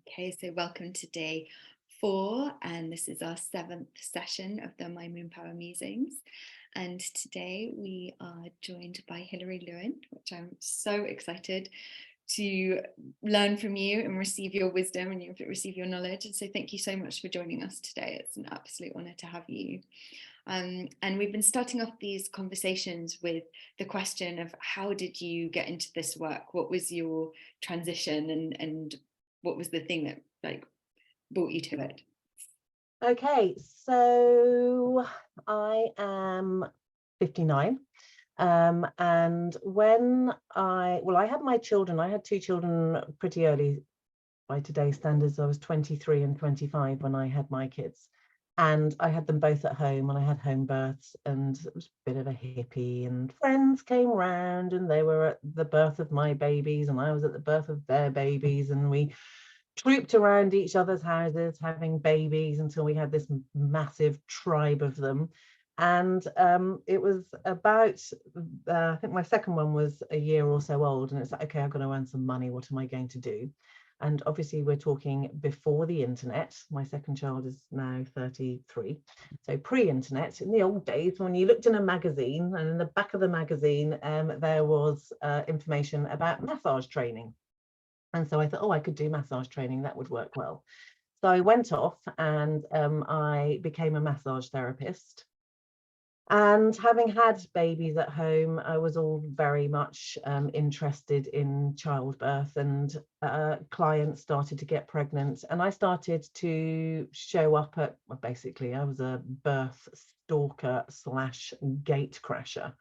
Okay, so welcome to day 4, and this is our 7th session of the MYMOON Power Musings. And today we are joined by Hilary Lewin, which I'm so excited to learn from you and receive your wisdom and receive your knowledge. And so thank you so much for joining us today. It's an absolute honor to have you. And we've been starting off these conversations with the question of how did you get into this work? What was your transition and what was the thing that brought you to it? Okay, so I am 59. And when I had my children, I had 2 children pretty early by today's standards. I was 23 and 25 when I had my kids. And I had them both at home, and I had home births, and it was a bit of a hippie, and friends came round and they were at the birth of my babies and I was at the birth of their babies, and we trooped around each other's houses having babies until we had this massive tribe of them. And it was about, I think my second one was a year or so old, and it's like, okay, I've got to earn some money. What am I going to do? And obviously we're talking before the internet. My second child is now 33. So pre-internet, in the old days, when you looked in a magazine, and in the back of the magazine, there was information about massage training. And so I thought, oh, I could do massage training. That would work well. So I went off and I became a massage therapist. And having had babies at home, I was all very much interested in childbirth, and clients started to get pregnant. And I started to show up at, well, basically, I was a birth stalker / gate crasher.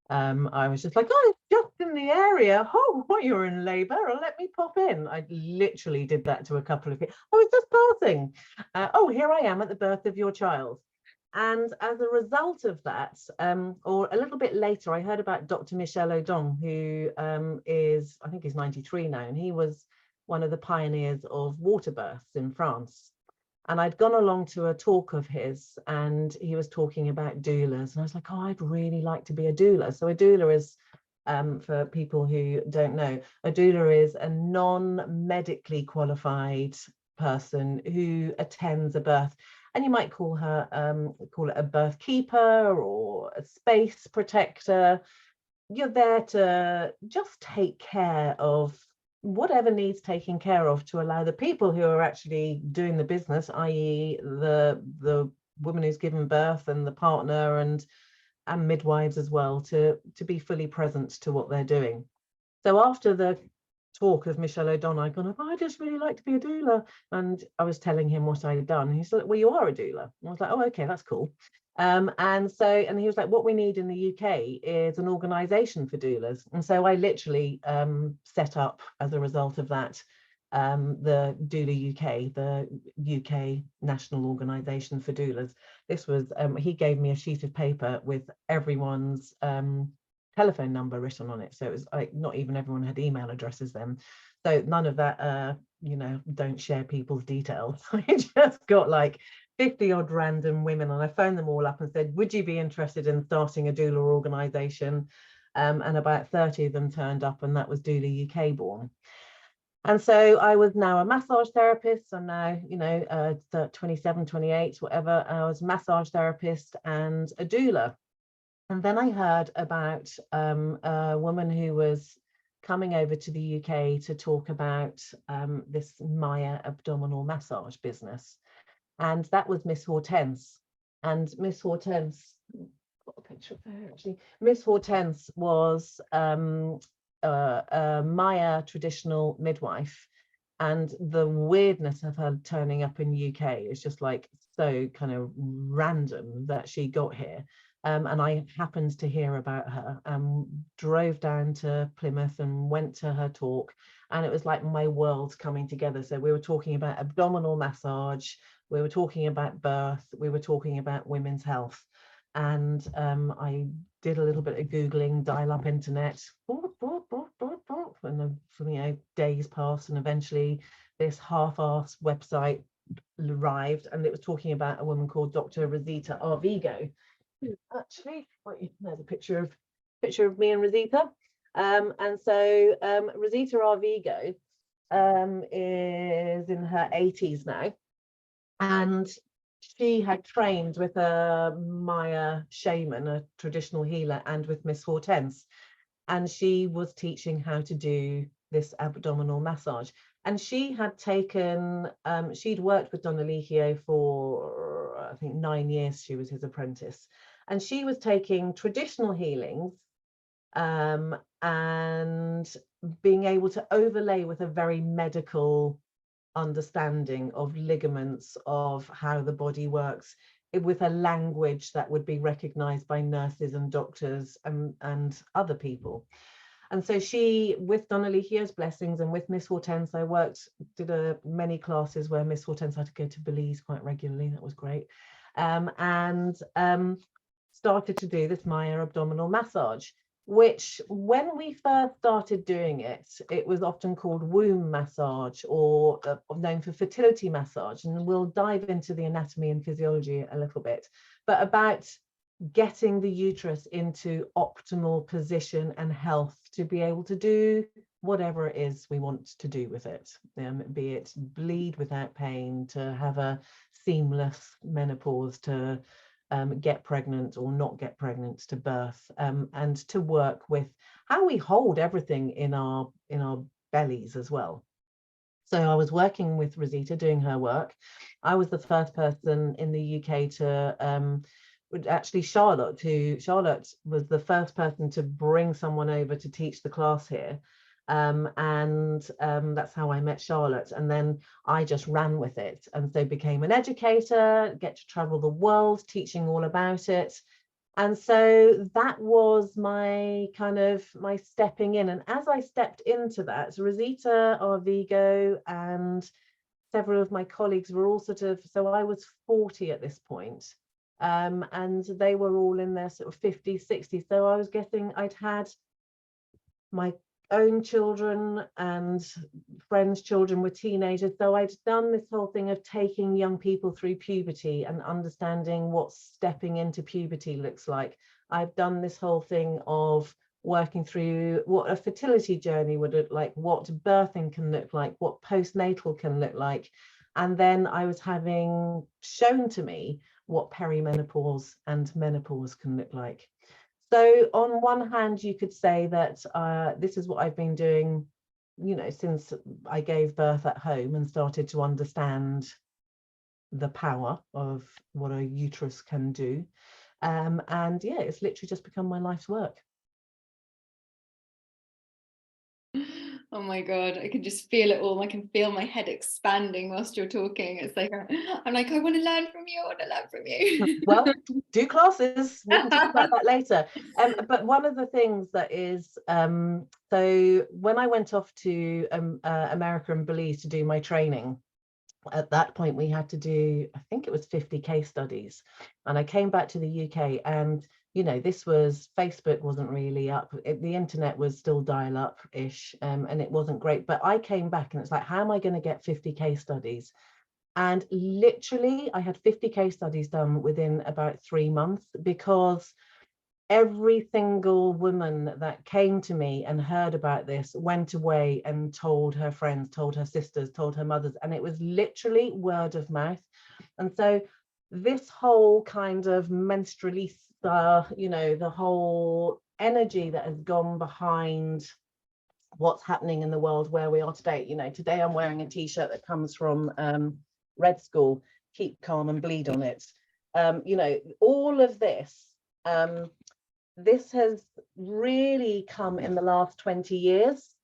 I was just like, oh, just in the area. Oh, what, you're in labour? Or let me pop in. I literally did that to a couple of people. I was just passing. Oh, here I am at the birth of your child. And as a result of that, or a little bit later, I heard about Dr. Michel Audin, who is, I think he's 93 now, and he was one of the pioneers of water births in France. And I'd gone along to a talk of his, and he was talking about doulas. And I was like, oh, I'd really like to be a doula. So a doula is, for people who don't know, a doula is a non-medically qualified person who attends a birth. And you might call it a birth keeper or a space protector. You're there to just take care of whatever needs taking care of to allow the people who are actually doing the business, i.e. the woman who's given birth and the partner and midwives as well, to be fully present to what they're doing. So after the talk of Michel Audin, I'd gone, oh, I just really like to be a doula. And I was telling him what I'd done. He said, well, you are a doula. And I was like, oh, okay, that's cool. And he was like, what we need in the UK is an organisation for doulas. And so I literally set up, as a result of that, the Doula UK, the UK National Organisation for Doulas. This was, he gave me a sheet of paper with everyone's telephone number written on it. So it was like, not even everyone had email addresses then. So none of that, don't share people's details. I just got like 50 odd random women, and I phoned them all up and said, would you be interested in starting a doula organisation? And about 30 of them turned up, and that was Doula UK born. And so I was now a massage therapist. I'm now, 27, 28, whatever. I was a massage therapist and a doula. And then I heard about a woman who was coming over to the UK to talk about this Maya abdominal massage business. And that was Miss Hortense. And Miss Hortense, got a picture of her actually. Miss Hortense was a Maya traditional midwife. And the weirdness of her turning up in the UK is just like so kind of random that she got here. And I happened to hear about her, drove down to Plymouth and went to her talk, and it was like my world coming together. So we were talking about abdominal massage, we were talking about birth, we were talking about women's health. And I did a little bit of Googling, dial-up internet, and days passed, and eventually this half-assed website arrived, and it was talking about a woman called Dr. Rosita Arvigo. Actually, there's a picture of me and Rosita. And so Rosita Arvigo is in her 80s now, and she had trained with a Maya shaman, a traditional healer, and with Miss Hortense, and she was teaching how to do this abdominal massage. And she had taken, she'd worked with Don Alighiero for, I think, 9 years. She was his apprentice, and she was taking traditional healings and being able to overlay with a very medical understanding of ligaments, of how the body works, with a language that would be recognized by nurses and doctors and other people. And so she, with Don Alighiero's blessings and with Miss Hortense, I did many classes where Miss Hortense had to go to Belize quite regularly. That was great. And started to do this Maya abdominal massage, which when we first started doing it, it was often called womb massage, or known for fertility massage. And we'll dive into the anatomy and physiology a little bit, but about getting the uterus into optimal position and health to be able to do whatever it is we want to do with it, be it bleed without pain, to have a seamless menopause, to get pregnant or not get pregnant, to birth, and to work with how we hold everything in our bellies as well. So I was working with Rosita, doing her work. I was the first person in the UK to actually Charlotte was the first person to bring someone over to teach the class here. That's how I met Charlotte, and then I just ran with it, and so became an educator, get to travel the world teaching all about it. And so that was my my stepping in. And as I stepped into that, Rosita, Arvigo, and several of my colleagues were all so I was 40 at this point, and they were all in their sort of 50s, 60s. So I'd had my own children, and friends' children were teenagers. So I'd done this whole thing of taking young people through puberty and understanding what stepping into puberty looks like. I've done this whole thing of working through what a fertility journey would look like, what birthing can look like, what postnatal can look like. And then I was having shown to me what perimenopause and menopause can look like. So on one hand, you could say that this is what I've been doing, since I gave birth at home and started to understand the power of what a uterus can do. And yeah, it's literally just become my life's work. Oh my God, I can just feel it all. I can feel my head expanding whilst you're talking. It's like, I'm like, I want to learn from you. I want to learn from you. Well, do classes. We can talk about that later. But one of the things that is, so when I went off to America and Belize to do my training, at that point we had to do, I think it was 50 case studies, and I came back to the UK, and this was, Facebook wasn't really up, the internet was still dial-up-ish, and it wasn't great. But I came back and it's like, how am I going to get 50 case studies? And literally I had 50 case studies done within about 3 months, because every single woman that came to me and heard about this went away and told her friends, told her sisters, told her mothers, and it was literally word of mouth. And so this whole kind of menstrualista, the whole energy that has gone behind what's happening in the world where we are today. Today I'm wearing a t-shirt that comes from Red School, keep calm and bleed on it. All of this, this has really come in the last 20 years.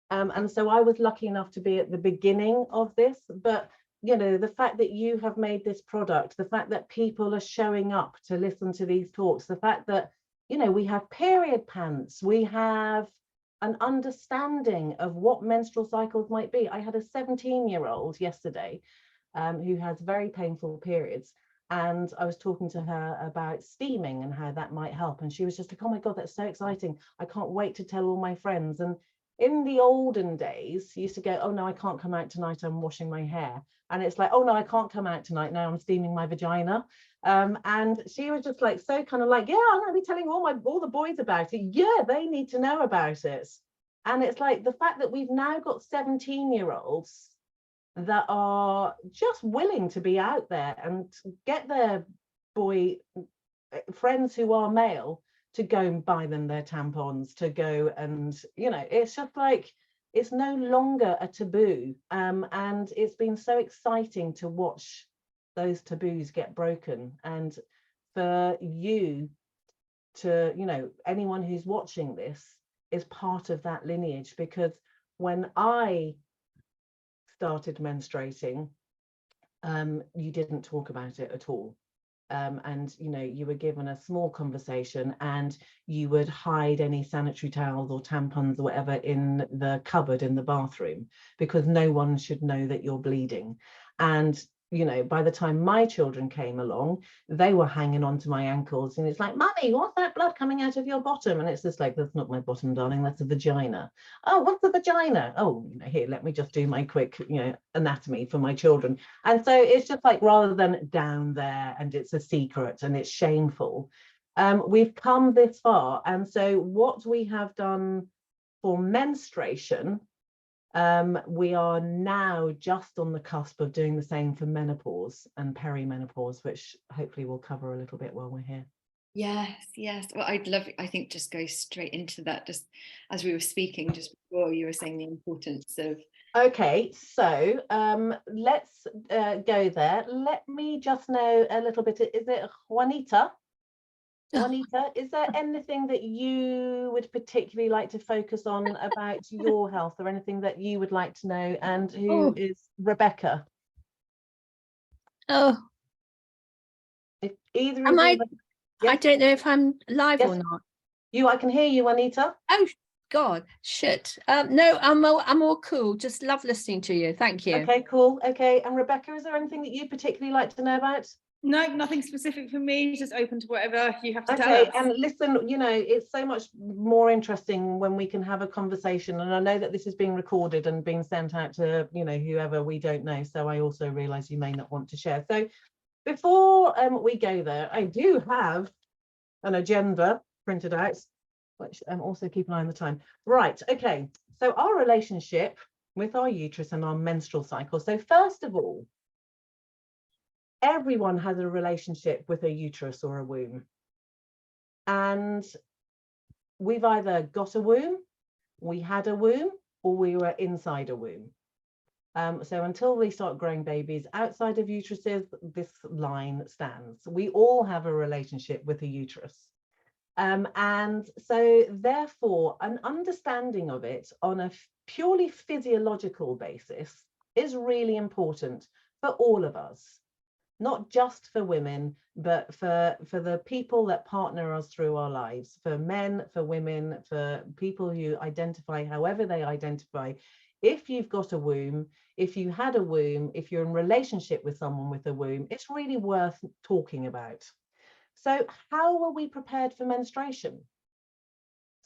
And so I was lucky enough to be at the beginning of this. But, the fact that you have made this product, the fact that people are showing up to listen to these talks, the fact that, we have period pants, we have an understanding of what menstrual cycles might be. I had a 17-year-old yesterday who has very painful periods. And I was talking to her about steaming and how that might help. And she was just like, oh my God, that's so exciting. I can't wait to tell all my friends. And in the olden days, you used to go, oh no, I can't come out tonight, I'm washing my hair. And it's like, oh no, I can't come out tonight, now I'm steaming my vagina. And she was just like, so kind of like, yeah, I'm going to be telling all the boys about it. Yeah, they need to know about it. And it's like the fact that we've now got 17-year-olds that are just willing to be out there and get their boy friends who are male to go and buy them their tampons, to go and, it's just like, it's no longer a taboo. And it's been so exciting to watch those taboos get broken. And for you to, anyone who's watching this is part of that lineage, because when I started menstruating, you didn't talk about it at all. And you were given a small conversation, and you would hide any sanitary towels or tampons or whatever in the cupboard in the bathroom, because no one should know that you're bleeding. And by the time my children came along, they were hanging on to my ankles, and it's like, "Mummy, what's that blood coming out of your bottom?" And it's just like, "That's not my bottom, darling, that's a vagina." "Oh, what's a vagina?" "Oh, here, let me just do my quick anatomy for my children." And so it's just like, rather than down there and it's a secret and it's shameful, we've come this far. And so what we have done for menstruation, we are now just on the cusp of doing the same for menopause and perimenopause, which hopefully we'll cover a little bit while we're here. Yes. Well, I think just go straight into that, just as we were speaking just before, you were saying the importance of. Okay, so let's go there. Let me just know a little bit. Is it Juanita? Juanita, is there anything that you would particularly like to focus on about your health, or anything that you would like to know? And who is Rebecca? Oh, If either am of I? you, I yes, don't know if I'm live or yes, not. I can hear you, Juanita. Oh God, shit. No, I'm all cool. Just love listening to you. Thank you. Okay, cool. Okay, and Rebecca, is there anything that you particularly like to know about? No, nothing specific for me, just open to whatever you have to tell Okay, us. and listen, it's so much more interesting when we can have a conversation. And I know that this is being recorded and being sent out to, whoever we don't know. So I also realise you may not want to share. So before we go there, I do have an agenda printed out, which also keep an eye on the time. Right, okay. So our relationship with our uterus and our menstrual cycle. So first of all, everyone has a relationship with a uterus or a womb. And we've either got a womb, we had a womb, or we were inside a womb. So until we start growing babies outside of uteruses, this line stands. We all have a relationship with a uterus. And so therefore, an understanding of it on a purely physiological basis is really important for all of us. Not just for women, but for the people that partner us through our lives, for men, for women, for people who identify however they identify. If you've got a womb, if you had a womb, if you're in relationship with someone with a womb, it's really worth talking about. So how were we prepared for menstruation?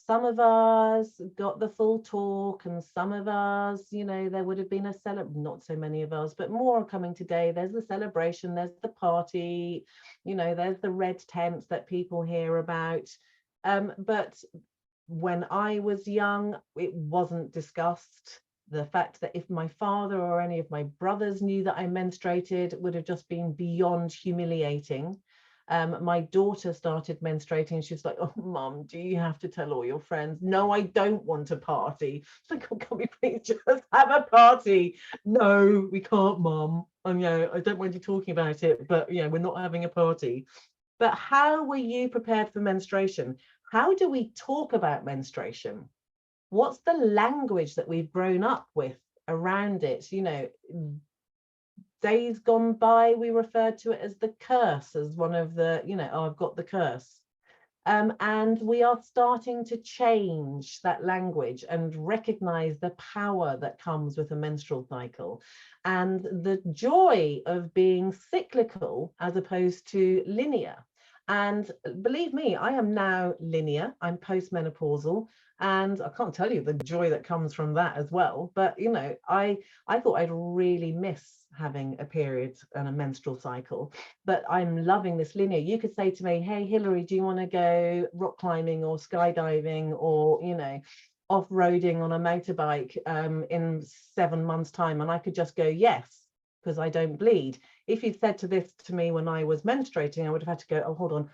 Some of us got the full talk, and some of us, there would have been not so many of us, but more are coming today. There's the celebration, there's the party, there's the red tents that people hear about. But when I was young, it wasn't discussed. The fact that if my father or any of my brothers knew that I menstruated would have just been beyond humiliating. My daughter started menstruating. She was like, "Oh, Mum, do you have to tell all your friends?" "No, I don't want a party." It's like, "Oh, can we please just have a party?" "No, we can't, Mum. And I don't mind you talking about it, but we're not having a party." But how were you prepared for menstruation? How do we talk about menstruation? What's the language that we've grown up with around it? Days gone by, we referred to it as the curse, as one of the, "Oh, I've got the curse." And we are starting to change that language and recognize the power that comes with a menstrual cycle and the joy of being cyclical as opposed to linear. And believe me, I am now linear. I'm postmenopausal, and I can't tell you the joy that comes from that as well. But I thought I'd really miss having a period and a menstrual cycle, but I'm loving this linear. You could say to me, "Hey, Hilary, do you want to go rock climbing or skydiving or off-roading on a motorbike in 7 months' time, and I could just go yes, because I don't bleed. If you'd said this to me when I was menstruating, I would have had to go, oh, hold on,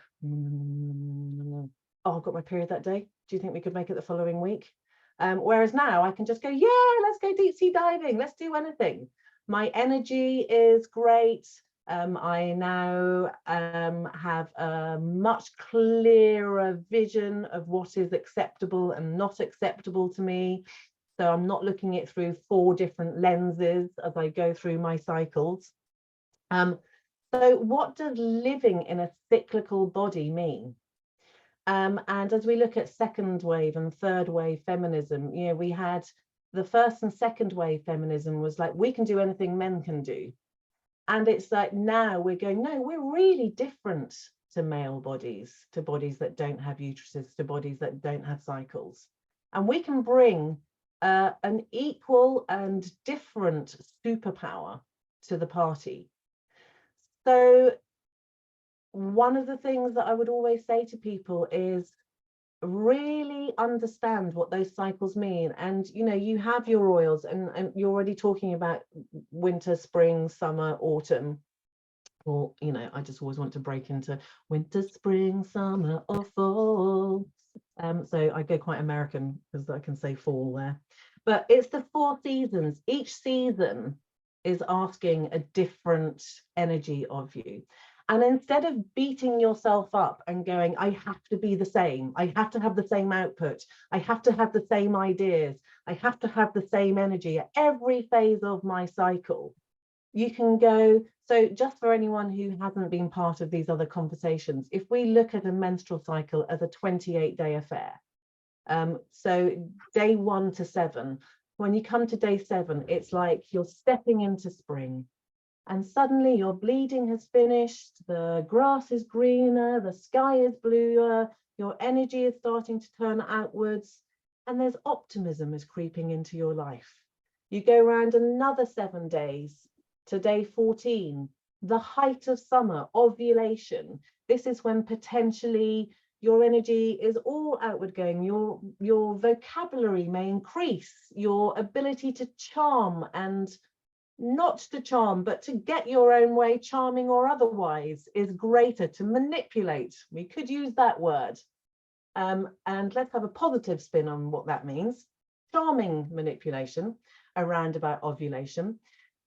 oh, I've got my period that day, do you think we could make it the following week? Whereas now I can just go, yeah, let's go deep sea diving, let's do anything. My energy is great. I now have a much clearer vision of what is acceptable and not acceptable to me. So I'm not looking at it through 4 different lenses as I go through my cycles. So what does living in a cyclical body mean? And as we look at second wave and third wave feminism, you know, we had the first and second wave feminism was like, we can do anything men can do. And it's like now we're going, no, we're really different to male bodies, to bodies that don't have uteruses, to bodies that don't have cycles. And we can bring an equal and different superpower to the party. So one of the things that I would always say to people is really understand what those cycles mean. And you know, you have your oils, and you're already talking about winter, spring, summer, autumn, or you know, I just always want to break into winter, spring, summer, or fall. So I go quite American because I can say fall there, but it's the 4 seasons. Each season is asking a different energy of you. And instead of beating yourself up and going, I have to be the same, I have to have the same output, I have to have the same ideas, I have to have the same energy at every phase of my cycle, you can go, so just for anyone who hasn't been part of these other conversations, if we look at a menstrual cycle as a 28-day affair, so day 1 to 7, when you come to day 7, it's like you're stepping into spring. And suddenly your bleeding has finished, the grass is greener, the sky is bluer, your energy is starting to turn outwards, and there's optimism is creeping into your life. You go around another 7 days to day 14, the height of summer, ovulation. This is when potentially your energy is all outward going, your vocabulary may increase, your ability to charm and not to charm, but to get your own way, charming or otherwise, is greater, to manipulate. We could use that word. And let's have a positive spin on what that means. Charming manipulation around about ovulation.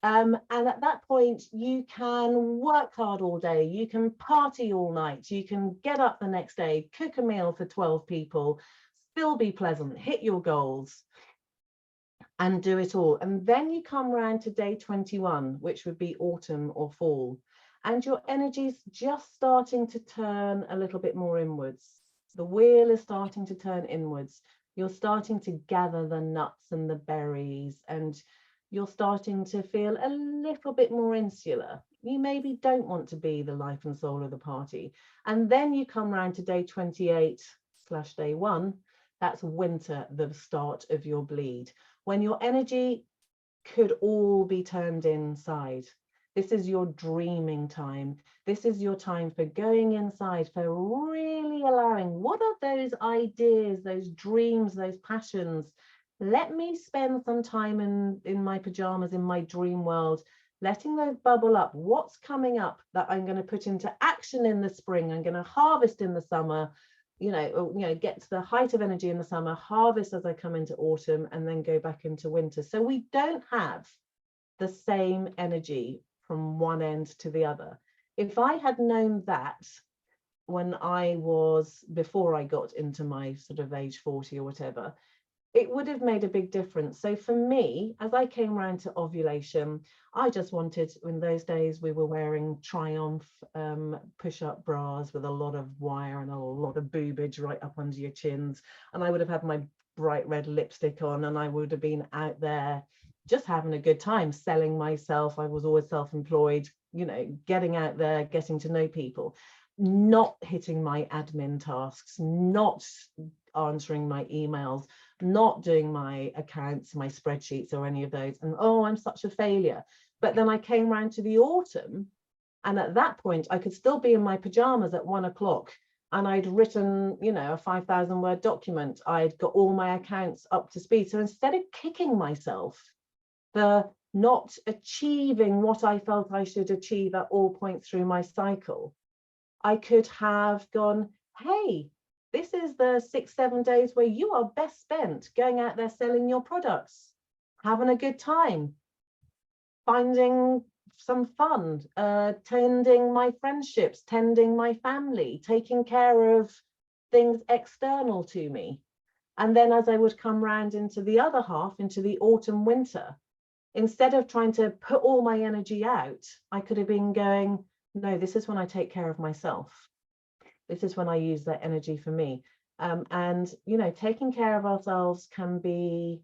And at that point, you can work hard all day, you can party all night, you can get up the next day, cook a meal for 12 people, still be pleasant, hit your goals, and do it all. And then you come around to day 21, which would be autumn or fall, and your energy's just starting to turn a little bit more inwards. The wheel is starting to turn inwards. You're starting to gather the nuts and the berries, and you're starting to feel a little bit more insular. You maybe don't want to be the life and soul of the party. And then you come around to day 28/day 1, that's winter, the start of your bleed, when your energy could all be turned inside. This is your dreaming time. This is your time for going inside, for really allowing, what are those ideas, those dreams, those passions? Let me spend some time in my pajamas, in my dream world, letting those bubble up. What's coming up that I'm going to put into action in the spring? I'm going to harvest in the summer, get to the height of energy in the summer, harvest as I come into autumn, and then go back into winter. So we don't have the same energy from one end to the other. If I had known that when before I got into my sort of age 40 or whatever, it would have made a big difference. So for me, as I came around to ovulation, I just wanted, in those days we were wearing Triumph push-up bras with a lot of wire and a lot of boobage right up under your chins, and I would have had my bright red lipstick on, and I would have been out there just having a good time, selling myself. I was always self-employed, getting out there, getting to know people, not hitting my admin tasks, not answering my emails, not doing my accounts, my spreadsheets or any of those, and oh, I'm such a failure. But then I came around to the autumn, and at that point I could still be in my pajamas at 1 o'clock and I'd written, you know, a 5,000 word document. I'd got all my accounts up to speed. So instead of kicking myself for not achieving what I felt I should achieve at all points through my cycle, I could have gone, hey, this is the 6-7 days where you are best spent going out there selling your products, having a good time, finding some fun, tending my friendships, tending my family, taking care of things external to me. And then as I would come round into the other half, into the autumn, winter, instead of trying to put all my energy out, I could have been going, no, this is when I take care of myself. This is when I use that energy for me. And, you know, taking care of ourselves can be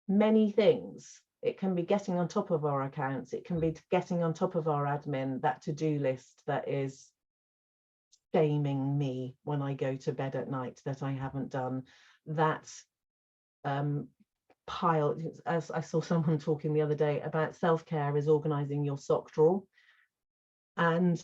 many things. It can be getting on top of our accounts. It can be getting on top of our admin, that to-do list that is shaming me when I go to bed at night that I haven't done. That pile, as I saw someone talking the other day about self-care is organizing your sock drawer. And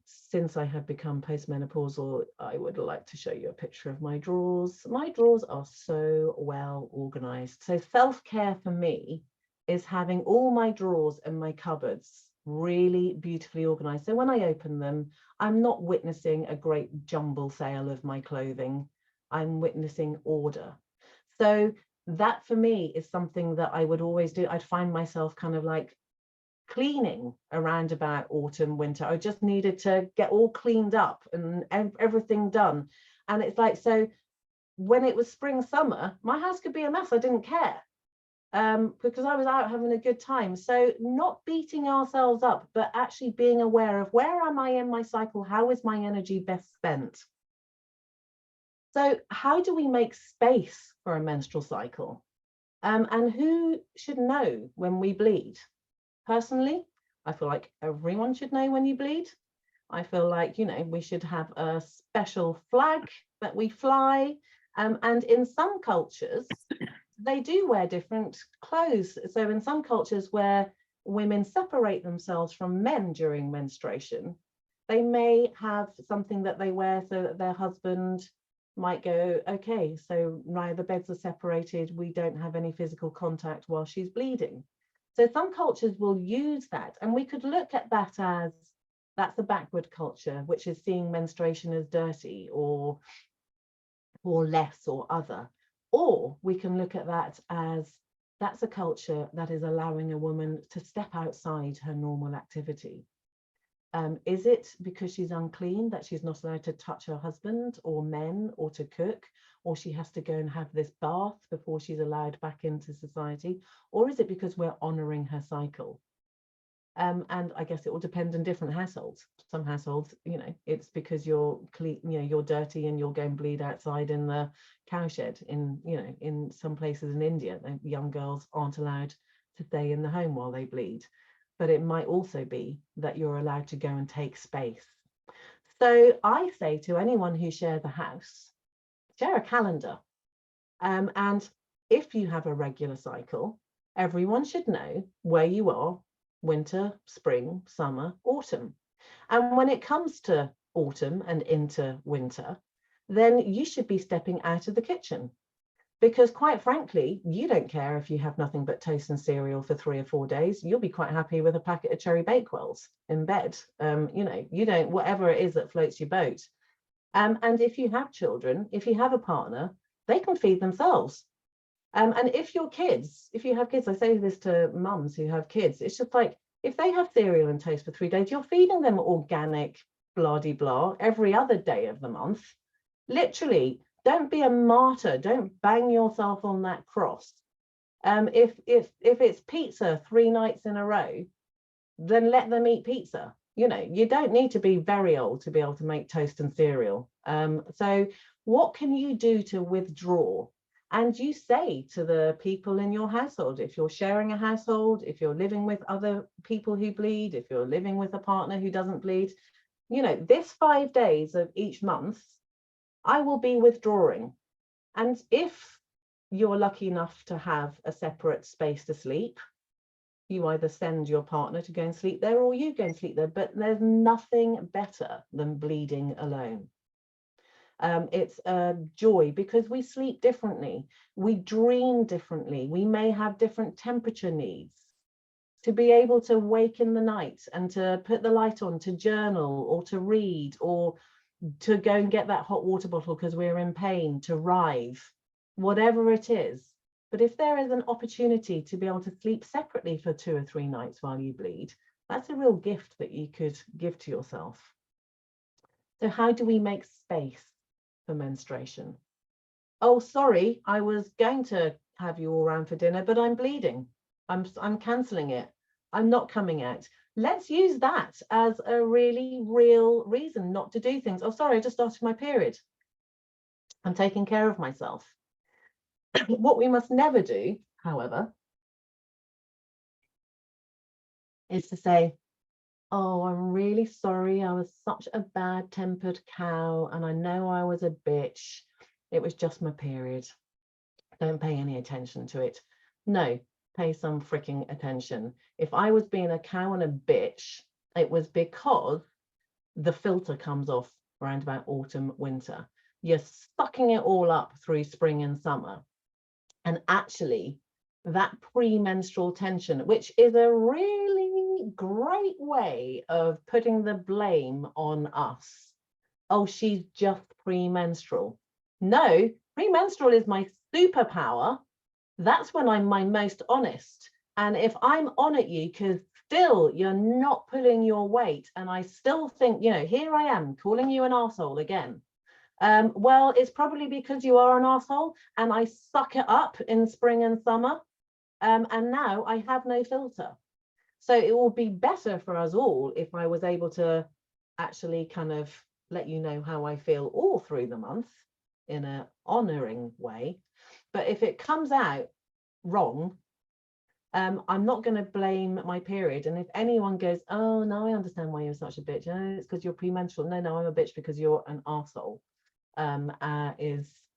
since I have become postmenopausal, I would like to show you a picture of my drawers. My drawers are so well organized. So self-care for me is having all my drawers and my cupboards really beautifully organized. So when I open them, I'm not witnessing a great jumble sale of my clothing. I'm witnessing order. So that for me is something that I would always do. I'd find myself kind of like cleaning around about autumn, winter. I just needed to get all cleaned up and everything done. And it's like, so when it was spring, summer, my house could be a mess. I didn't care because I was out having a good time. So not beating ourselves up, but actually being aware of where am I in my cycle? How is my energy best spent? So how do we make space for a menstrual cycle? And who should know when we bleed? Personally, I feel like everyone should know when you bleed. I feel like, you know, we should have a special flag that we fly. And in some cultures, they do wear different clothes. So in some cultures where women separate themselves from men during menstruation, they may have something that they wear so that their husband might go, okay, so now the beds are separated, we don't have any physical contact while she's bleeding. So some cultures will use that, and we could look at that as that's a backward culture, which is seeing menstruation as dirty or less or other. Or we can look at that as that's a culture that is allowing a woman to step outside her normal activity. Is it because she's unclean that she's not allowed to touch her husband or men or to cook, or she has to go and have this bath before she's allowed back into society? Or is it because we're honouring her cycle? And I guess it will depend on different households. Some households, you know, it's because you're clean, you know, you're dirty and you'll go and bleed outside in the cowshed. In, you know, in some places in India, young girls aren't allowed to stay in the home while they bleed. But it might also be that you're allowed to go and take space. So I say to anyone who shares a house, share a calendar. And if you have a regular cycle, everyone should know where you are: winter, spring, summer, autumn. And when it comes to autumn and into winter, then you should be stepping out of the kitchen. Because quite frankly, you don't care if you have nothing but toast and cereal for 3 or 4 days. You'll be quite happy with a packet of cherry bakewells in bed. You know, you don't, whatever it is that floats your boat. And if you have children, if you have a partner, they can feed themselves. And if you have kids, I say this to mums who have kids, it's just like, if they have cereal and toast for 3 days, you're feeding them organic, blah-de-blah, every other day of the month. Literally, don't be a martyr. Don't bang yourself on that cross. If it's pizza 3 nights in a row, then let them eat pizza. You know, you don't need to be very old to be able to make toast and cereal. So what can you do to withdraw? And you say to the people in your household, if you're sharing a household, if you're living with other people who bleed, if you're living with a partner who doesn't bleed, you know, this 5 days of each month, I will be withdrawing. And if you're lucky enough to have a separate space to sleep, you either send your partner to go and sleep there or you go and sleep there. But there's nothing better than bleeding alone. It's a joy because we sleep differently, we dream differently, we may have different temperature needs. To be able to wake in the night and to put the light on to journal or to read or to go and get that hot water bottle because we're in pain, to writhe, whatever it is. But if there is an opportunity to be able to sleep separately for 2 or 3 nights while you bleed, that's a real gift that you could give to yourself. So how do we make space for menstruation? Oh, sorry, I was going to have you all round for dinner, but I'm bleeding. I'm cancelling it. I'm not coming out. Let's use that as a really real reason not to do things. Oh, sorry, I just started my period. I'm taking care of myself. What we must never do, however, is to say, oh, I'm really sorry. I was such a bad-tempered cow and I know I was a bitch. It was just my period. Don't pay any attention to it. No, pay some freaking attention. If I was being a cow and a bitch, it was because the filter comes off around about autumn, winter. You're sucking it all up through spring and summer. And actually, that premenstrual tension, which is a really great way of putting the blame on us. Oh, she's just premenstrual. No, premenstrual is my superpower. That's when I'm my most honest. And if I'm on at you because still you're not pulling your weight, and I still think, you know, here I am calling you an arsehole again. Well, it's probably because you are an arsehole and I suck it up in spring and summer. And now I have no filter. So it will be better for us all if I was able to actually kind of let you know how I feel all through the month in an honouring way. But if it comes out wrong, I'm not going to blame my period. And if anyone goes, oh, no, I understand why you're such a bitch. Oh, it's because you're premenstrual. No, I'm a bitch because you're an arsehole.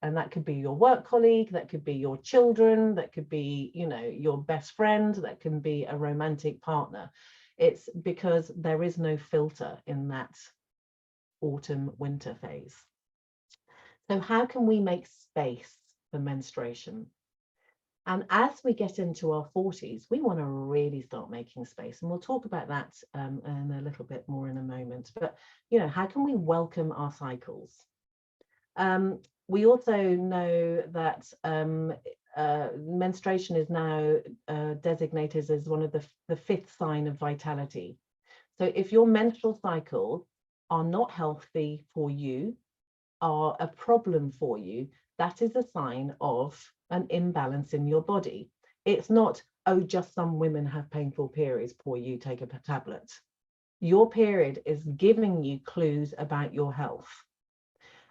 And that could be your work colleague, that could be your children, that could be, you know, your best friend, that can be a romantic partner. It's because there is no filter in that autumn winter phase. So how can we make space for menstruation? And as we get into our 40s, we want to really start making space. And we'll talk about that in a little bit more in a moment. But, you know, how can we welcome our cycles? We also know that menstruation is now designated as one of the 5th sign of vitality. So if your menstrual cycles are not healthy for you, are a problem for you, that is a sign of an imbalance in your body. It's not, oh, just some women have painful periods, poor you, take a tablet. Your period is giving you clues about your health.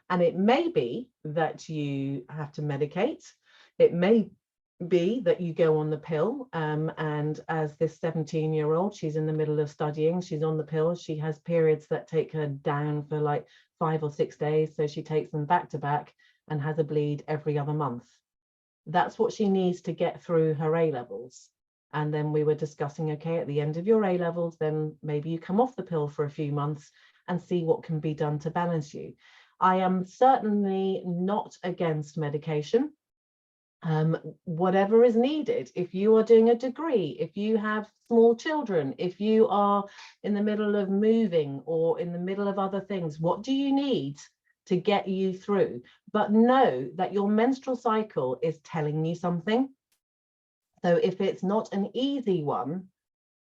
And it may be that you have to medicate. It may be that you go on the pill. And as this 17-year-old, she's in the middle of studying, she's on the pill. She has periods that take her down for like 5 or 6 days. So she takes them back to back and has a bleed every other month. That's what she needs to get through her A-levels. And then we were discussing, okay, at the end of your A-levels, then maybe you come off the pill for a few months and see what can be done to balance you. I am certainly not against medication. Whatever is needed. If you are doing a degree, if you have small children, if you are in the middle of moving or in the middle of other things, what do you need to get you through? But know that your menstrual cycle is telling you something. So if it's not an easy one,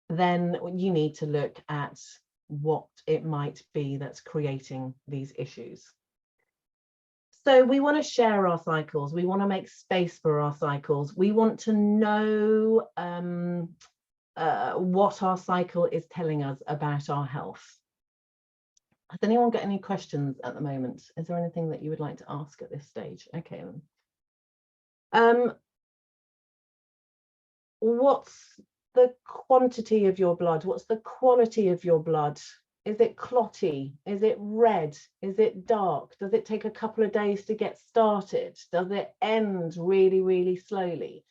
then you need to look at what it might be that's creating these issues. So we want to share our cycles. We want to make space for our cycles. We want to know what our cycle is telling us about our health. Has anyone got any questions at the moment? Is there anything that you would like to ask at this stage? Okay. What's the quantity of your blood? What's the quality of your blood? Is it clotty? Is it red? Is it dark? Does it take a couple of days to get started? Does it end really, really slowly?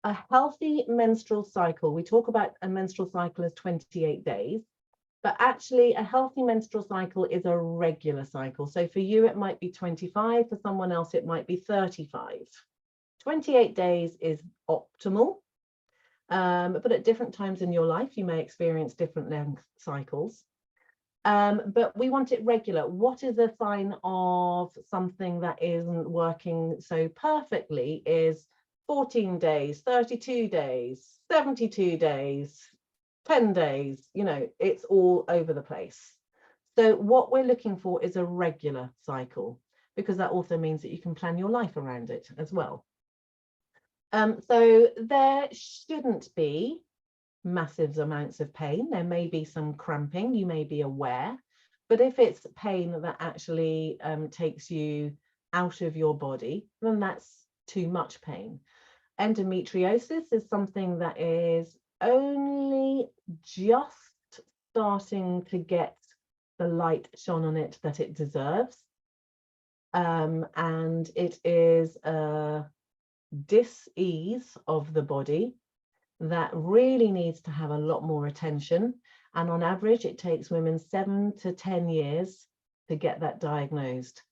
A healthy menstrual cycle, we talk about a menstrual cycle as 28 days. But actually a healthy menstrual cycle is a regular cycle. So for you, it might be 25, for someone else, it might be 35. 28 days is optimal. But at different times in your life, you may experience different length cycles. But we want it regular. What is a sign of something that isn't working so perfectly is 14 days, 32 days, 72 days, 10 days, you know, it's all over the place. So what we're looking for is a regular cycle, because that also means that you can plan your life around it as well. So there shouldn't be massive amounts of pain. There may be some cramping, you may be aware, but if it's pain that actually takes you out of your body, then that's too much pain. Endometriosis is something that is only just starting to get the light shone on it that it deserves. And it is a dis-ease of the body that really needs to have a lot more attention. And on average, it takes women 7 to 10 years to get that diagnosed.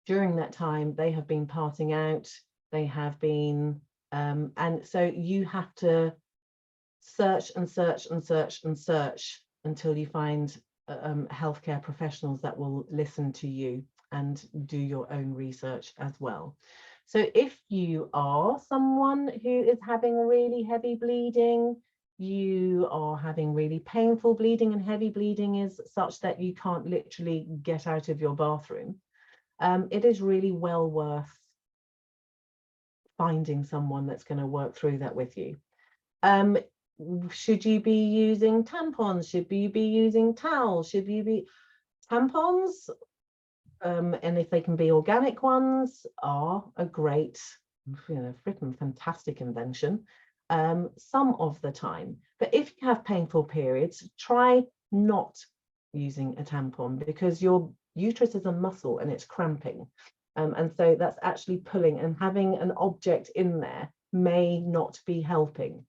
During that time, they have been passing out, they have been, and so you have to search and search and search and search until you find healthcare professionals that will listen to you and do your own research as well. So if you are someone who is having really heavy bleeding, you are having really painful bleeding, and heavy bleeding is such that you can't literally get out of your bathroom, it is really well worth finding someone that's going to work through that with you. Should you be using tampons? Should you be using towels? Should you be tampons? And if they can be organic ones, are a great, you know, freaking fantastic invention some of the time. But if you have painful periods, try not using a tampon, because your uterus is a muscle and it's cramping. And so that's actually pulling, and having an object in there may not be helping.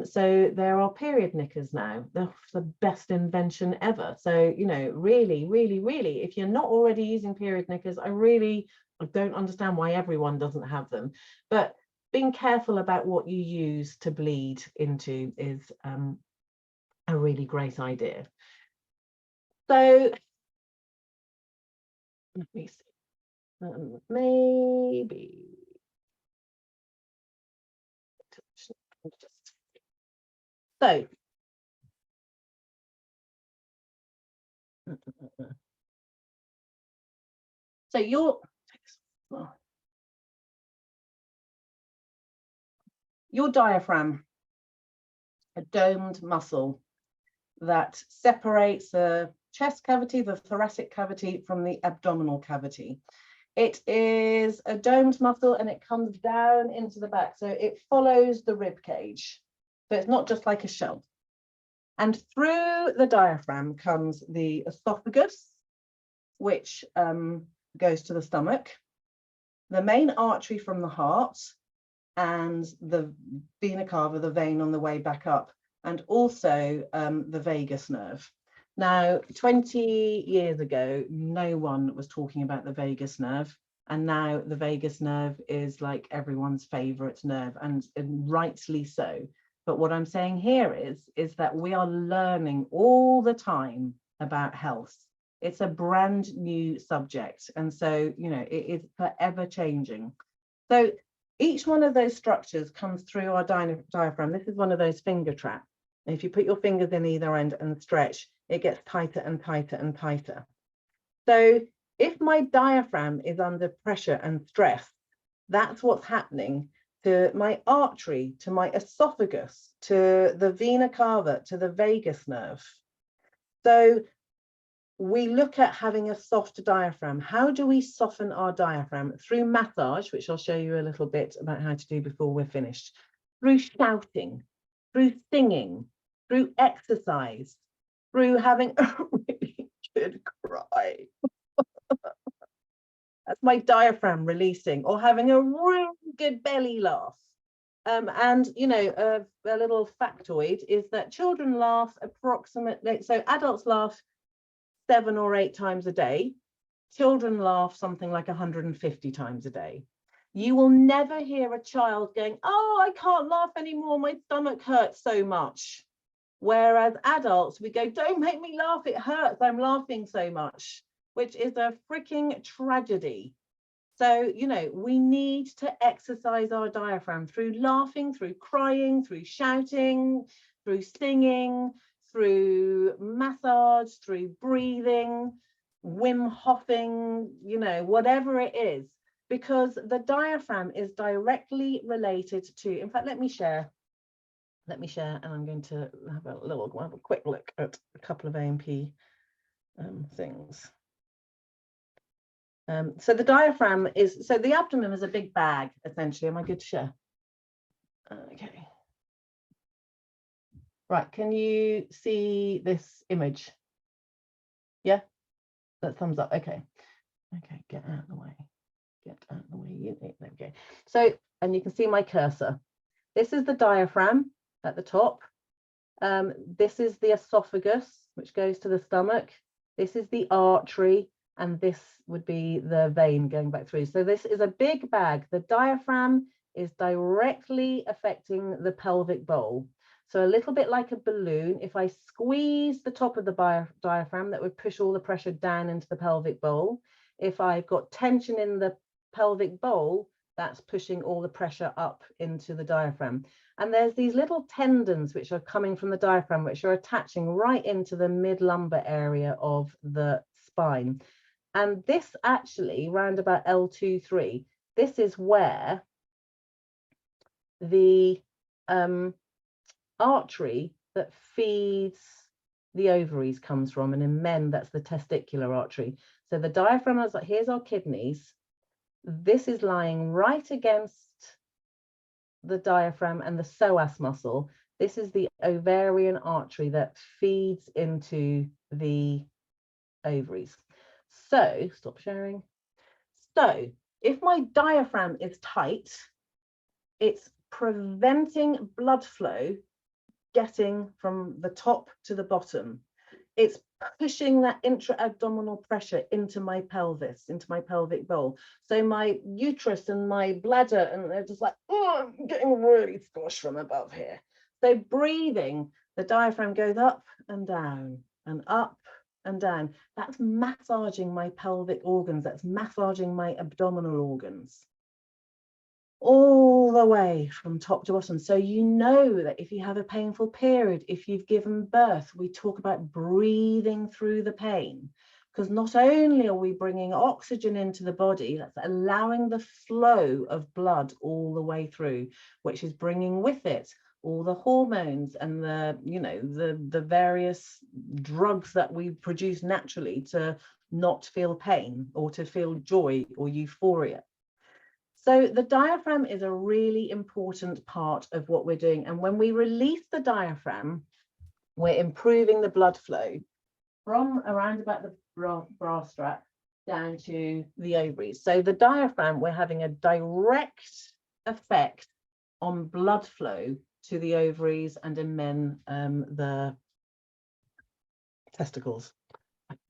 So there are period knickers now. They're the best invention ever. So, you know, really, really, really, if you're not already using period knickers, I don't understand why everyone doesn't have them. But being careful about what you use to bleed into is a really great idea. So let me see. Maybe. So your diaphragm, a domed muscle that separates the chest cavity, the thoracic cavity, from the abdominal cavity. It is a domed muscle and it comes down into the back. So it follows the rib cage. So it's not just like a shelf. And through the diaphragm comes the esophagus, which goes to the stomach, the main artery from the heart, and the vena cava, the vein on the way back up, and also the vagus nerve. Now, 20 years ago, no one was talking about the vagus nerve, and now the vagus nerve is like everyone's favorite nerve, and rightly so. But what I'm saying here is that we are learning all the time about health. It's a brand new subject, and so, you know, it is forever changing. So each one of those structures comes through our diaphragm. This is one of those finger traps. And if you put your fingers in either end and stretch, it gets tighter and tighter and tighter. So if my diaphragm is under pressure and stress, that's what's happening to my artery, to my esophagus, to the vena cava, to the vagus nerve. So we look at having a soft diaphragm. How do we soften our diaphragm? Through massage, which I'll show you a little bit about how to do before we're finished, through shouting, through singing, through exercise, through having a really good cry. That's my diaphragm releasing, or having a really good belly laugh. And you know, a little factoid is that children laugh approximately, so adults laugh 7 or 8 times a day. Children laugh something like 150 times a day. You will never hear a child going, oh, I can't laugh anymore, my stomach hurts so much. Whereas adults, we go, don't make me laugh, it hurts, I'm laughing so much, which is a freaking tragedy. So, you know, we need to exercise our diaphragm through laughing, through crying, through shouting, through singing, through massage, through breathing, Wim Hofing, you know, whatever it is, because the diaphragm is directly related to, in fact, let me share, and I'm going to have a quick look at a couple of A&P things. So the diaphragm is, so the abdomen is a big bag, essentially. Am I good to share? Okay. Right, can you see this image? Yeah, that thumbs up, okay. Okay, get out of the way. Get out of the way, there we go. So, and you can see my cursor. This is the diaphragm at the top. This is the esophagus, which goes to the stomach. This is the artery, and this would be the vein going back through. So this is a big bag. The diaphragm is directly affecting the pelvic bowl. So a little bit like a balloon, if I squeeze the top of the diaphragm, that would push all the pressure down into the pelvic bowl. If I've got tension in the pelvic bowl, that's pushing all the pressure up into the diaphragm. And there's these little tendons which are coming from the diaphragm, which are attaching right into the mid-lumbar area of the spine. And this actually, round about L2-3, this is where the artery that feeds the ovaries comes from. And in men, that's the testicular artery. So the diaphragm is like, here's our kidneys. This is lying right against the diaphragm and the psoas muscle. This is the ovarian artery that feeds into the ovaries. So, stop sharing. So, if my diaphragm is tight, it's preventing blood flow getting from the top to the bottom. It's pushing that intra-abdominal pressure into my pelvis, into my pelvic bowl. So my uterus and my bladder, and they're just like, oh, I'm getting really squashed from above here. So breathing, the diaphragm goes up and down and up and down. That's massaging my pelvic organs. That's massaging my abdominal organs, all the way from top to bottom. So you know that if you have a painful period, if you've given birth, we talk about breathing through the pain, because not only are we bringing oxygen into the body, that's allowing the flow of blood all the way through, which is bringing with it all the hormones and the, you know, the various drugs that we produce naturally to not feel pain or to feel joy or euphoria. So the diaphragm is a really important part of what we're doing. And when we release the diaphragm, we're improving the blood flow from around about the bra strap down to the ovaries. So the diaphragm, we're having a direct effect on blood flow to the ovaries, and in men, the testicles.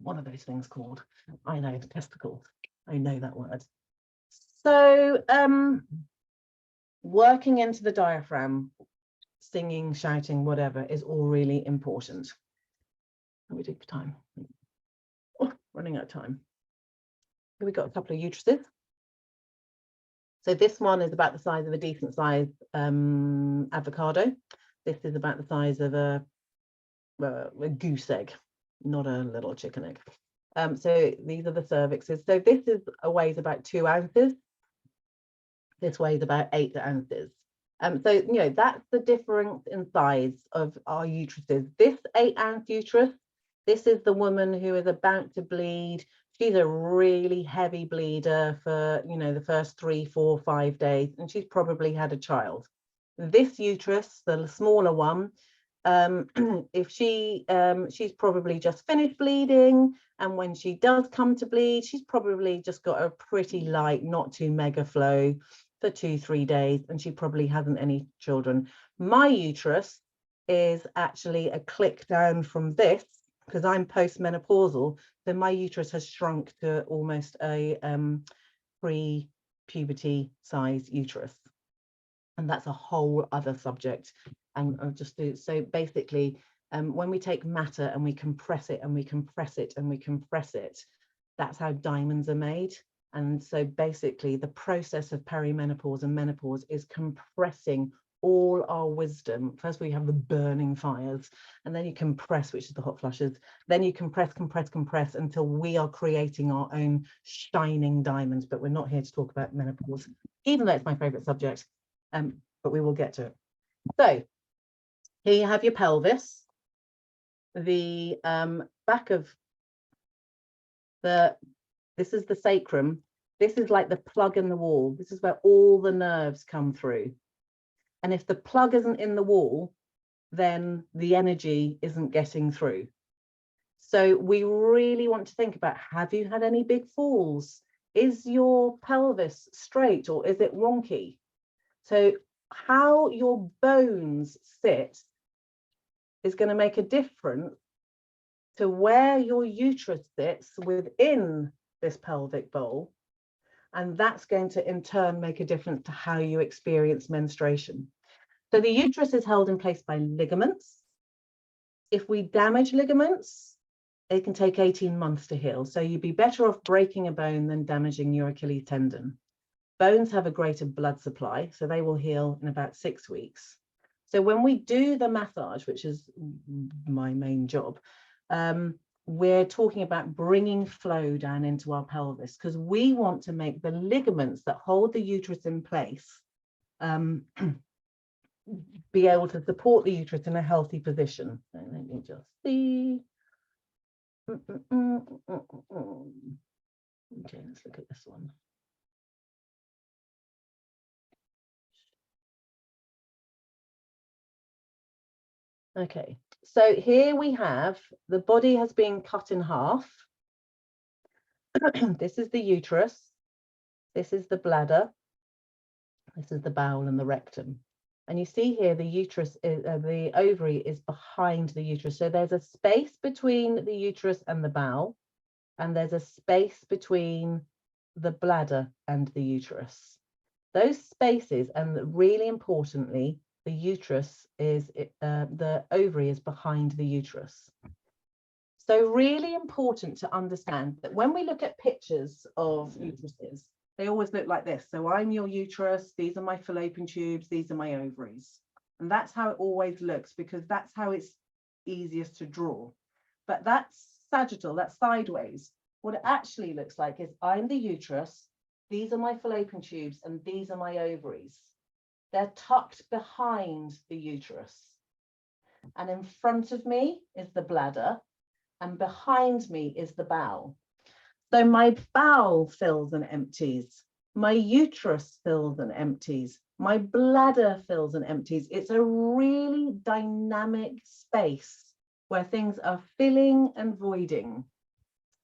What are those things called? I know, testicles. I know that word. So working into the diaphragm, singing, shouting, whatever, is all really important. How are we doing for time? Oh, running out of time. Here we got a couple of uteruses. So this one is about the size of a decent sized avocado. This is about the size of a goose egg, not a little chicken egg. So these are the cervixes. So this weighs about 2 ounces. This weighs about 8 ounces. So, you know, that's the difference in size of our uteruses. This 8-ounce uterus, this is the woman who is about to bleed. She's a really heavy bleeder for, you know, the first 3, 4, 5 days, and she's probably had a child. This uterus, the smaller one, if she's probably just finished bleeding, and when she does come to bleed, she's probably just got a pretty light, not too mega flow. for 2-3 days, and she probably hasn't any children. My uterus is actually a click down from this, because I'm postmenopausal, so my uterus has shrunk to almost a pre-puberty size uterus, and that's a whole other subject. And I'll just do so. Basically, when we take matter and we compress it and we compress it and we compress it, that's how diamonds are made. And so basically the process of perimenopause and menopause is compressing all our wisdom. First we have the burning fires, and then you compress, which is the hot flushes. Then you compress until we are creating our own shining diamonds. But we're not here to talk about menopause, even though it's my favorite subject, but we will get to it. So here you have your pelvis, the back of this is the sacrum. This is like the plug in the wall. This is where all the nerves come through. And if the plug isn't in the wall, then the energy isn't getting through. So we really want to think about, have you had any big falls? Is your pelvis straight or is it wonky? So how your bones sit is going to make a difference to where your uterus sits within this pelvic bowl. And that's going to in turn make a difference to how you experience menstruation. So the uterus is held in place by ligaments. If we damage ligaments, it can take 18 months to heal. So you'd be better off breaking a bone than damaging your Achilles tendon. Bones have a greater blood supply, so they will heal in about 6 weeks. So when we do the massage, which is my main job, we're talking about bringing flow down into our pelvis, because we want to make the ligaments that hold the uterus in place be able to support the uterus in a healthy position. So let me just see. Okay, let's look at this one. Okay, so here we have the body has been cut in half. This is the uterus, this is the bladder, this is the bowel and the rectum. And you see here the uterus, the ovary is behind the uterus. So there's a space between the uterus and the bowel, and there's a space between the bladder and the uterus. Those spaces, and really importantly, the uterus is, the ovary is behind the uterus. So really important to understand that when we look at pictures of uteruses, they always look like this. So I'm your uterus, these are my fallopian tubes, these are my ovaries. And that's how it always looks, because that's how it's easiest to draw. But that's sagittal, that's sideways. What it actually looks like is I'm the uterus, these are my fallopian tubes, and these are my ovaries. They're tucked behind the uterus. And in front of me is the bladder, and behind me is the bowel. So my bowel fills and empties, my uterus fills and empties, my bladder fills and empties. It's a really dynamic space where things are filling and voiding,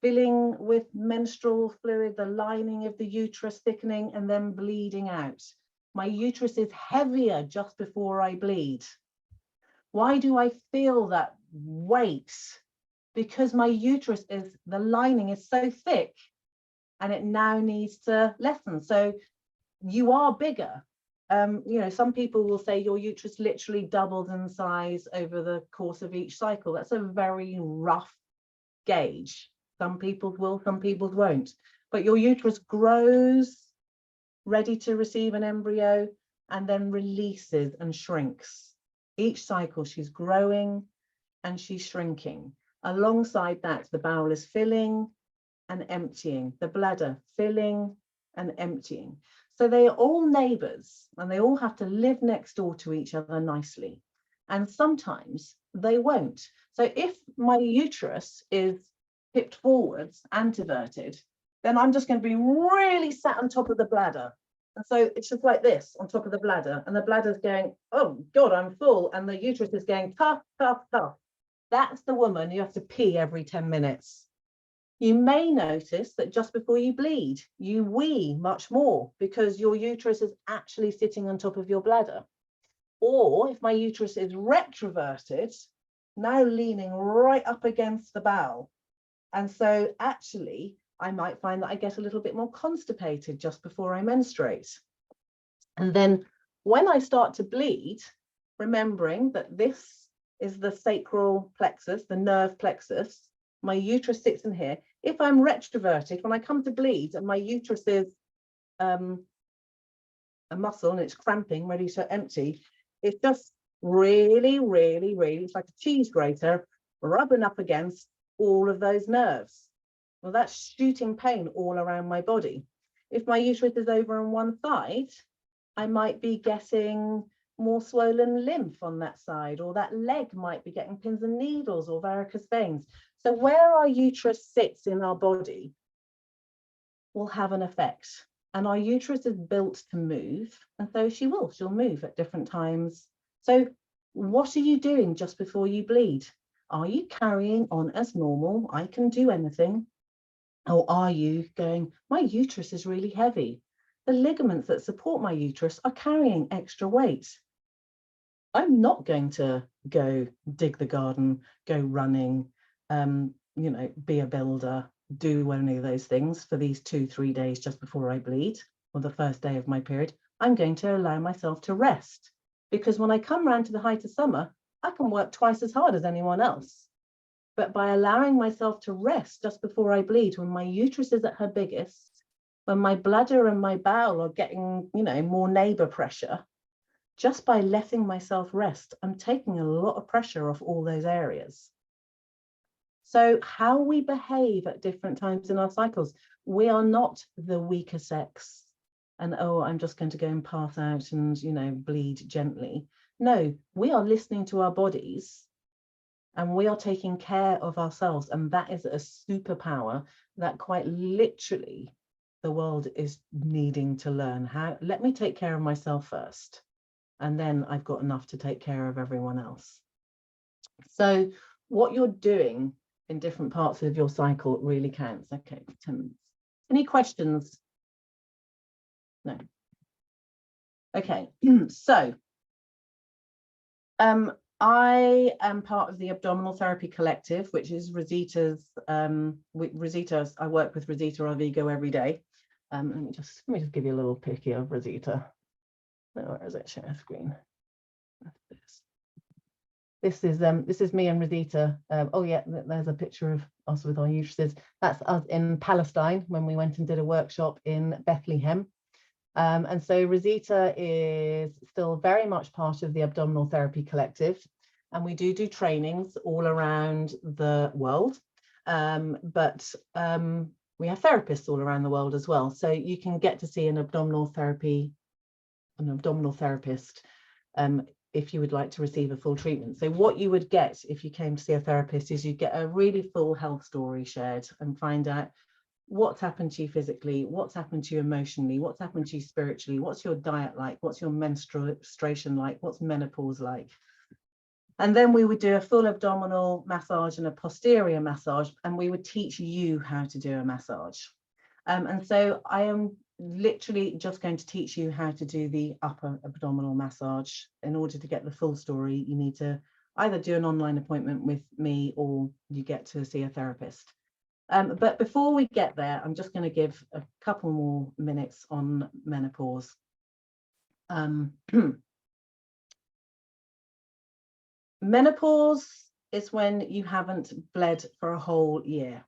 filling with menstrual fluid, the lining of the uterus thickening and then bleeding out. My uterus is heavier just before I bleed. Why do I feel that weight? Because my uterus is, the lining is so thick and it now needs to lessen. So you are bigger. You know, some people will say your uterus literally doubled in size over the course of each cycle. That's a very rough gauge. Some people will, some people won't. But your uterus grows, ready to receive an embryo, and then releases and shrinks. Each cycle she's growing and she's shrinking. Alongside that, the bowel is filling and emptying, the bladder filling and emptying. So they are all neighbours and they all have to live next door to each other nicely. And sometimes they won't. So if my uterus is tipped forwards, anteverted, then I'm just going to be really sat on top of the bladder. And so it's just like this on top of the bladder, and the bladder's going, oh God, I'm full. And the uterus is going, tough, tough, tough. That's the woman you have to pee every 10 minutes. You may notice that just before you bleed, you wee much more because your uterus is actually sitting on top of your bladder. Or if my uterus is retroverted, now leaning right up against the bowel. And so actually, I might find that I get a little bit more constipated just before I menstruate. And then when I start to bleed, remembering that this is the sacral plexus, the nerve plexus, my uterus sits in here. If I'm retroverted, when I come to bleed and my uterus is a muscle and it's cramping, ready to empty, it's just really, really, really, it's like a cheese grater rubbing up against all of those nerves. Well, that's shooting pain all around my body. If my uterus is over on one side, I might be getting more swollen lymph on that side, or that leg might be getting pins and needles or varicose veins. So where our uterus sits in our body will have an effect. And our uterus is built to move, and so she'll move at different times. So what are you doing just before you bleed? Are you carrying on as normal? I can do anything. Or are you going, my uterus is really heavy. The ligaments that support my uterus are carrying extra weight. I'm not going to go dig the garden, go running, be a builder, do any of those things for these 2-3 days just before I bleed, or the first day of my period. I'm going to allow myself to rest, because when I come round to the height of summer, I can work twice as hard as anyone else. But by allowing myself to rest just before I bleed, when my uterus is at her biggest, when my bladder and my bowel are getting, more neighbor pressure, just by letting myself rest, I'm taking a lot of pressure off all those areas. So how we behave at different times in our cycles, we are not the weaker sex and, oh, I'm just going to go and pass out and, bleed gently. No, we are listening to our bodies and we are taking care of ourselves. And that is a superpower that quite literally the world is needing to learn. Let me take care of myself first, and then I've got enough to take care of everyone else. So what you're doing in different parts of your cycle really counts. Okay, 10 minutes. Any questions? No. Okay, so I am part of the Abdominal Therapy Collective, which is Rosita's. I work with Rosita Arvigo every day. Let me just give you a little picky of Rosita. Where is it? Share screen. This is me and Rosita. Oh yeah, there's a picture of us with our uteruses. That's us in Palestine when we went and did a workshop in Bethlehem. And so Rosita is still very much part of the Abdominal Therapy Collective, and we do trainings all around the world. But we have therapists all around the world as well. So you can get to see an abdominal therapist if you would like to receive a full treatment. So what you would get if you came to see a therapist is you get a really full health story shared and find out what's happened to you physically, what's happened to you emotionally, what's happened to you spiritually, what's your diet like, what's your menstruation like, what's menopause like. And then we would do a full abdominal massage and a posterior massage, and we would teach you how to do a massage. And so I am literally just going to teach you how to do the upper abdominal massage. In order to get the full story, you need to either do an online appointment with me or you get to see a therapist. But before we get there, I'm just going to give a couple more minutes on menopause. Menopause is when you haven't bled for a whole year.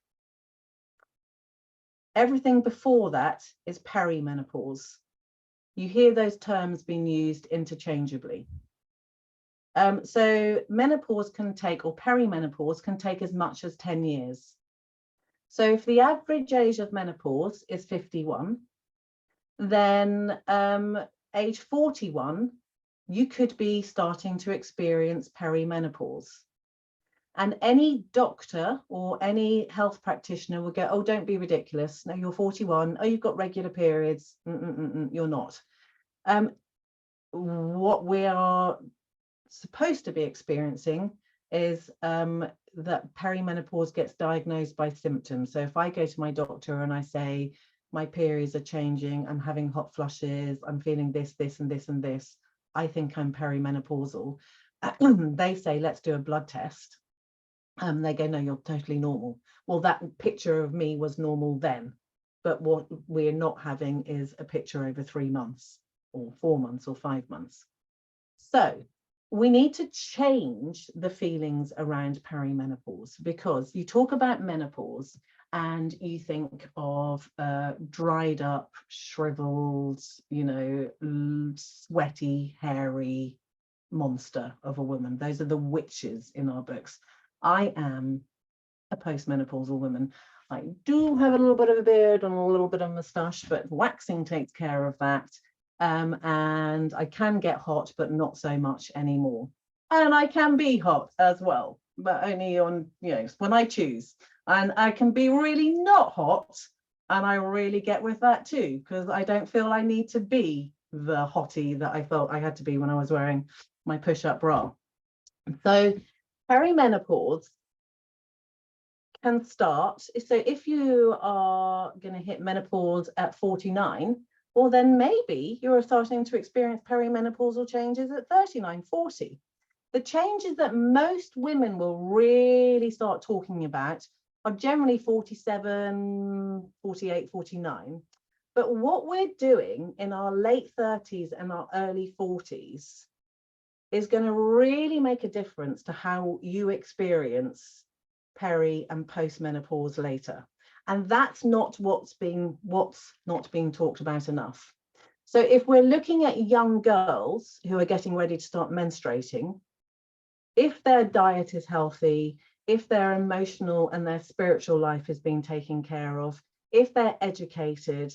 Everything before that is perimenopause. You hear those terms being used interchangeably. So menopause can take, or perimenopause can take as much as 10 years. So if the average age of menopause is 51, then age 41, you could be starting to experience perimenopause. And any doctor or any health practitioner will go, oh, don't be ridiculous. No, you're 41. Oh, you've got regular periods. You're not. What we are supposed to be experiencing is that perimenopause gets diagnosed by symptoms. So if I go to my doctor and I say, my periods are changing, I'm having hot flushes, I'm feeling this, this, and this, and this, I think I'm perimenopausal. They say, let's do a blood test. They go, no, you're totally normal. Well, that picture of me was normal then, but what we're not having is a picture over 3 months or 4 months or 5 months. So we need to change the feelings around perimenopause, because you talk about menopause and you think of dried up, shriveled, sweaty, hairy monster of a woman. Those are the witches in our books. I am a postmenopausal woman. I do have a little bit of a beard and a little bit of a moustache, but waxing takes care of that. And I can get hot, but not so much anymore. And I can be hot as well, but only on, when I choose. And I can be really not hot, and I really get with that too, because I don't feel I need to be the hottie that I felt I had to be when I was wearing my push-up bra. So perimenopause can start. So if you are going to hit menopause at 49, well, then maybe you're starting to experience perimenopausal changes at 39, 40. The changes that most women will really start talking about are generally 47, 48, 49. But what we're doing in our late 30s and our early 40s is going to really make a difference to how you experience peri and postmenopause later. And that's not what's not being talked about enough. So if we're looking at young girls who are getting ready to start menstruating, if their diet is healthy, if their emotional and their spiritual life is being taken care of, if they're educated,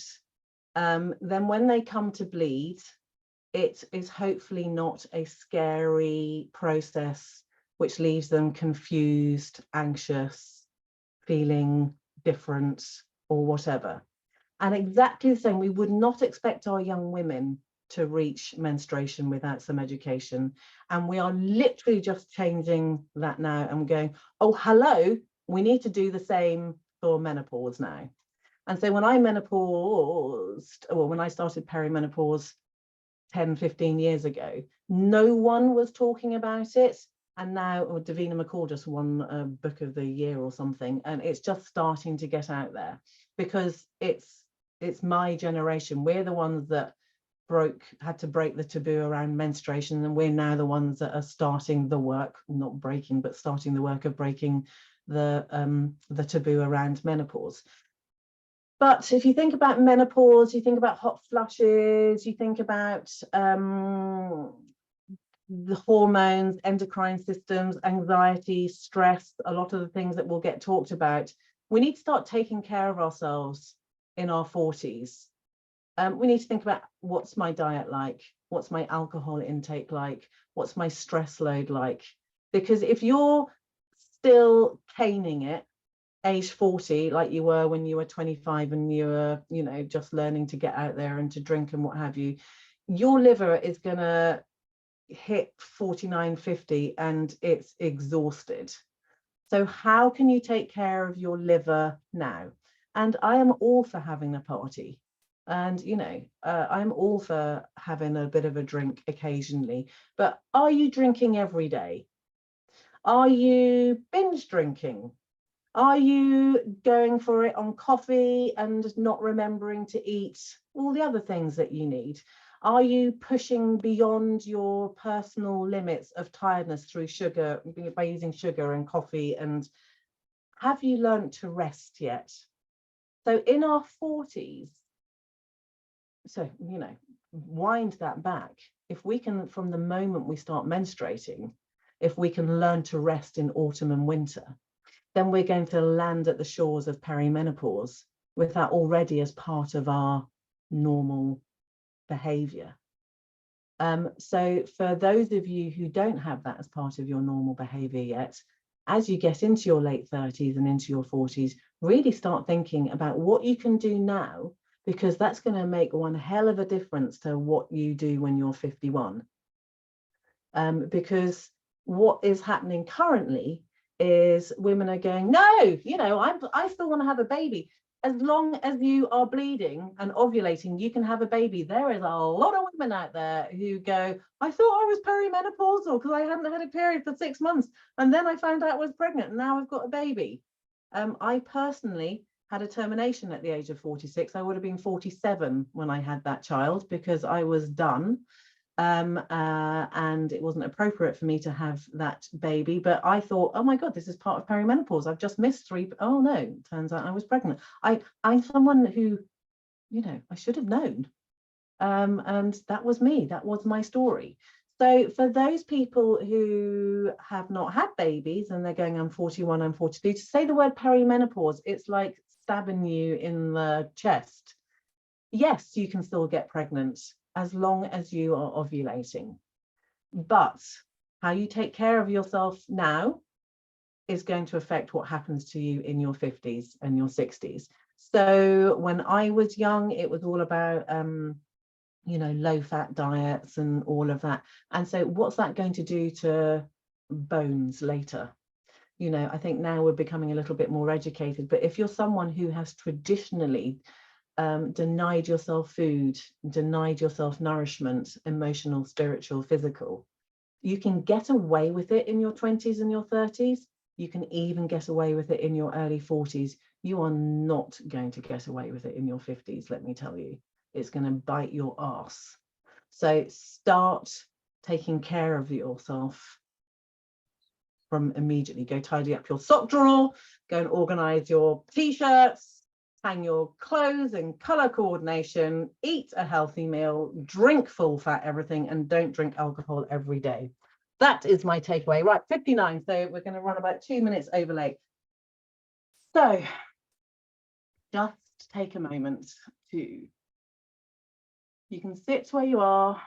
then when they come to bleed, it is hopefully not a scary process which leaves them confused, anxious, feeling different or whatever. And exactly the same, we would not expect our young women to reach menstruation without some education. And we are literally just changing that now and going, oh, hello, we need to do the same for menopause now. And so when I menopaused, or when I started perimenopause 10, 15 years ago, no one was talking about it. And now, or Davina McCall just won a book of the year or something, and it's just starting to get out there, because it's my generation. We're the ones that had to break the taboo around menstruation, and we're now the ones that are starting the work, not breaking, but starting the work of breaking the taboo around menopause. But if you think about menopause, you think about hot flushes, you think about the hormones, endocrine systems, anxiety, stress, a lot of the things that will get talked about. We need to start taking care of ourselves in our 40s. We need to think about, what's my diet like? What's my alcohol intake like? What's my stress load like? Because if you're still caning it, age 40, like you were when you were 25 and you were, just learning to get out there and to drink and what have you, your liver is going to hit 49, 50 and it's exhausted. So how can you take care of your liver now? And I am all for having a party. And, I'm all for having a bit of a drink occasionally. But are you drinking every day? Are you binge drinking? Are you going for it on coffee and not remembering to eat all the other things that you need? Are you pushing beyond your personal limits of tiredness through sugar, by using sugar and coffee? And have you learned to rest yet? So in our 40s, so, wind that back. If we can, from the moment we start menstruating, if we can learn to rest in autumn and winter, then we're going to land at the shores of perimenopause with that already as part of our normal behavior. So for those of you who don't have that as part of your normal behavior yet, as you get into your late 30s and into your 40s, really start thinking about what you can do now, because that's going to make one hell of a difference to what you do when you're 51. Because what is happening currently is women are going, no, you know, I still want to have a baby. As long as you are bleeding and ovulating, you can have a baby. There is a lot of women out there who go, I thought I was perimenopausal because I hadn't had a period for 6 months. And then I found out I was pregnant and now I've got a baby. I personally had a termination at the age of 46. I would have been 47 when I had that child because I was done. And it wasn't appropriate for me to have that baby, but I thought, oh my God, this is part of perimenopause. I've just missed 3. Oh no, turns out I was pregnant. I'm someone who, you know, I should have known. And that was me. That was my story. So for those people who have not had babies and they're going, I'm 41, I'm 42, to say the word perimenopause, it's like stabbing you in the chest. Yes, you can still get pregnant as long as you are ovulating. But how you take care of yourself now is going to affect what happens to you in your 50s and your 60s. So when I was young, it was all about, you know, low fat diets and all of that. And so what's that going to do to bones later? You know, I think now we're becoming a little bit more educated, but if you're someone who has traditionally denied yourself food, denied yourself nourishment, emotional, spiritual, physical, you can get away with it in your 20s and your 30s. You can even get away with it in your early 40s. You are not going to get away with it in your 50s, let me tell you. It's going to bite your ass. So start taking care of yourself from immediately. Go tidy up your sock drawer, go and organize your t-shirts, hang your clothes in color coordination, eat a healthy meal, drink full fat everything, and don't drink alcohol every day. That is my takeaway. Right, 59. So we're going to run about 2 minutes over late. So just take a moment to, you can sit where you are,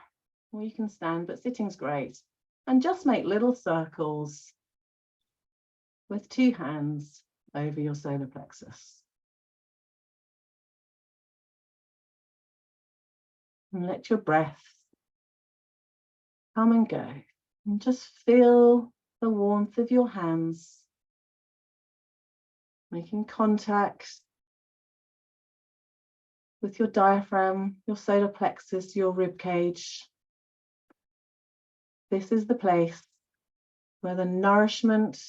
or you can stand, but sitting's great. And just make little circles with 2 hands over your solar plexus. And let your breath come and go. And just feel the warmth of your hands, making contact with your diaphragm, your solar plexus, your rib cage. This is the place where the nourishment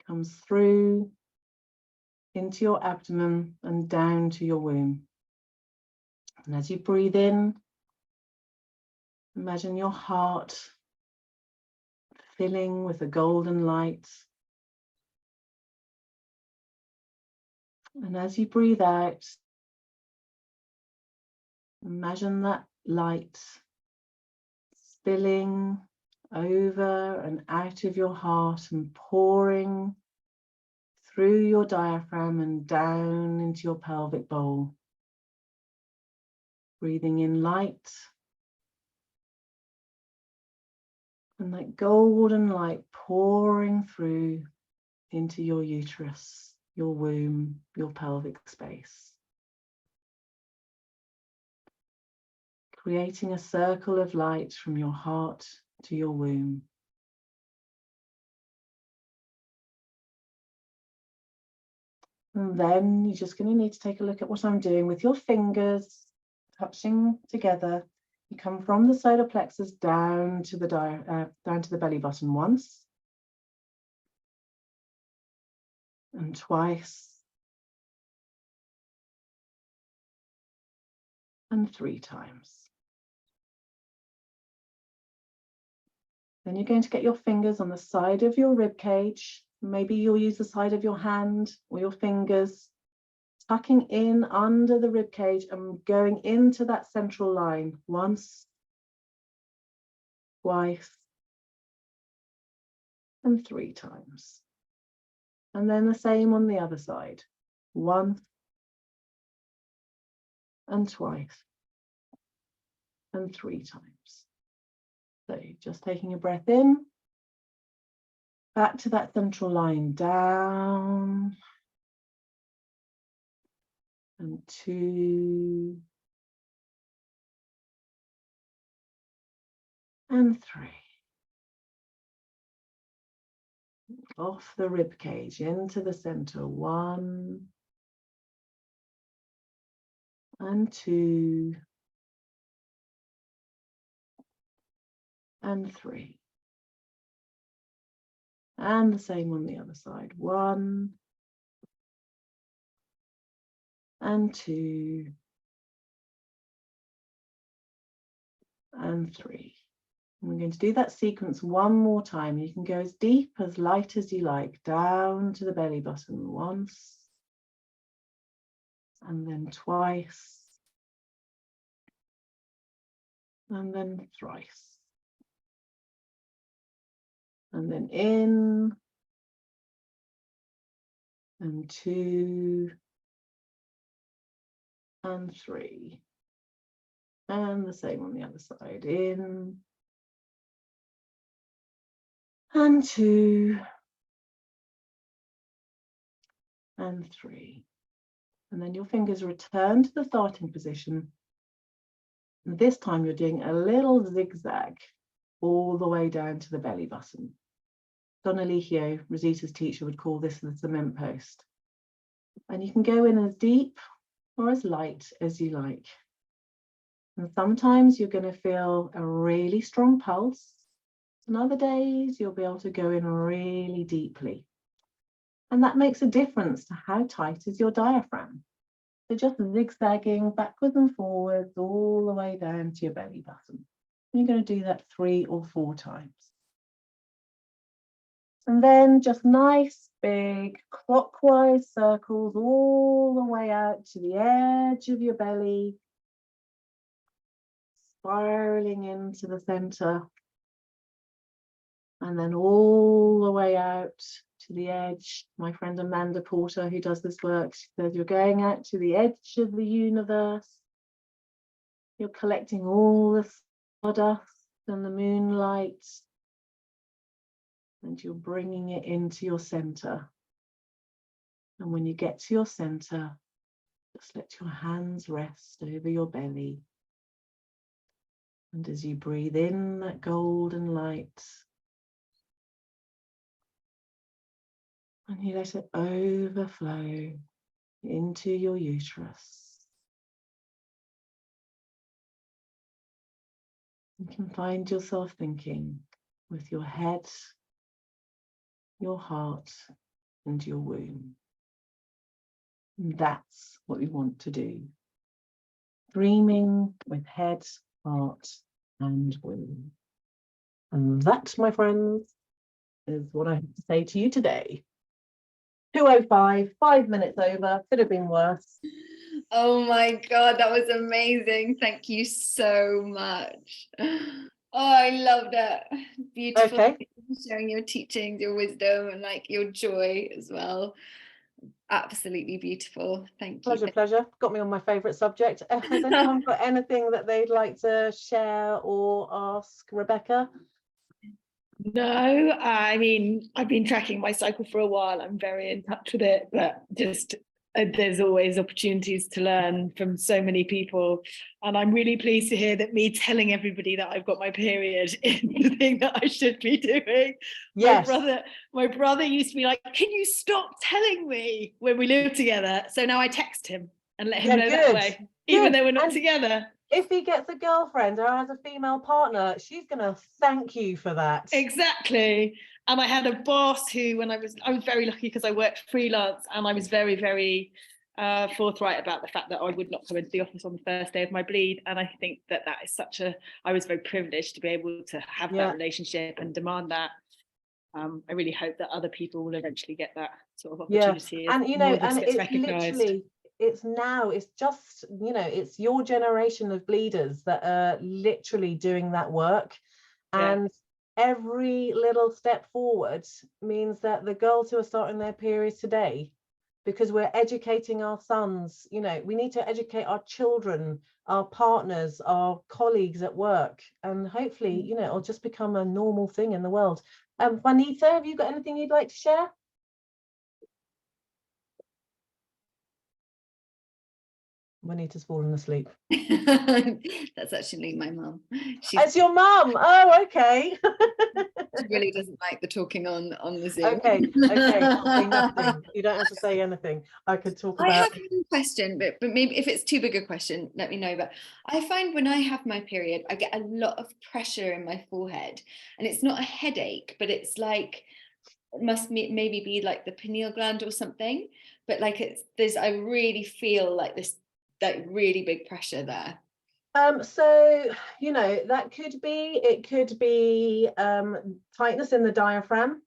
comes through into your abdomen and down to your womb. And as you breathe in, imagine your heart filling with a golden light. And as you breathe out, imagine that light spilling over and out of your heart and pouring through your diaphragm and down into your pelvic bowl. Breathing in light. And that golden light pouring through into your uterus, your womb, your pelvic space. Creating a circle of light from your heart to your womb. And then you're just going to need to take a look at what I'm doing with your fingers touching together. You come from the solar plexus down to the belly button once. And twice. And 3 times. Then you're going to get your fingers on the side of your rib cage. Maybe you'll use the side of your hand or your fingers, tucking in under the rib cage and going into that central line once, twice, and 3 times. And then the same on the other side, once, and twice, and 3 times. So just taking a breath in, back to that central line, down, and 2, and 3. off the rib cage into the center. 1 and 2 and 3. And the same on the other side. 1 and 2 and 3. And we're going to do that sequence one more time. You can go as deep, as light as you like, down to the belly button once, and then twice, and then thrice. And then in, and 2, and 3. And the same on the other side. In, and 2, and 3. And then your fingers return to the starting position. And this time you're doing a little zigzag all the way down to the belly button. Donna Lichio, Rosita's teacher, would call this the cement post. And you can go in as deep or as light as you like. And sometimes you're going to feel a really strong pulse. And other days you'll be able to go in really deeply. And that makes a difference to how tight is your diaphragm. So just zigzagging backwards and forwards all the way down to your belly button. You're going to do that 3 or 4 times. And then just nice big clockwise circles all the way out to the edge of your belly, spiraling into the center, and then all the way out to the edge. My friend Amanda Porter, who does this work, she says you're going out to the edge of the universe. You're collecting all the stardust and the moonlight, and you're bringing it into your center. And when you get to your center, just let your hands rest over your belly. And as you breathe in that golden light, and you let it overflow into your uterus, you can find yourself thinking with your head, your heart, and your womb. And that's what we want to do. Dreaming with head, heart, and womb. And that, my friends, is what I have to say to you today. 2:05, 5 minutes over, could have been worse. Oh my God, that was amazing. Thank you so much. Oh, I loved it. Beautiful. Okay. Sharing your teachings, your wisdom, and like your joy as well. Absolutely beautiful. Thank you. Pleasure. Got me on my favourite subject. Has anyone got anything that they'd like to share or ask Rebecca? No, I mean, I've been tracking my cycle for a while. I'm very in touch with it, but just there's always opportunities to learn from so many people. And I'm really pleased to hear that me telling everybody that I've got my period is the thing that I should be doing. Yes. My brother used to be like, can you stop telling me when we live together? So now I text him and let him know that way, even though we're not together. If he gets a girlfriend or has a female partner, she's going to thank you for that. Exactly. And I had a boss who, when I was very lucky because I worked freelance, and I was very, very forthright about the fact that I would not come into the office on the first day of my bleed. And I think that is I was very privileged to be able to have that relationship and demand that. I really hope that other people will eventually get that sort of opportunity. And you know, and it's literally, it's just, you know, it's your generation of bleeders that are literally doing that work. And every little step forward means that the girls who are starting their periods today, because we're educating our sons, you know, we need to educate our children, our partners, our colleagues at work, and hopefully, you know, it'll just become a normal thing in the world. Juanita, have you got anything you'd like to share? Juanita's fallen asleep. That's actually my mum. It's your mum. Oh, okay. She really doesn't like the talking on the Zoom. Okay, I'll say nothing. You don't have to say anything. I could talk I about. have one question, but maybe if it's too big a question, let me know. But I find when I have my period, I get a lot of pressure in my forehead, and it's not a headache, but it's like it must maybe be like the pineal gland or something. But like I really feel like this, like really big pressure there. So that could be, it could be tightness in the diaphragm.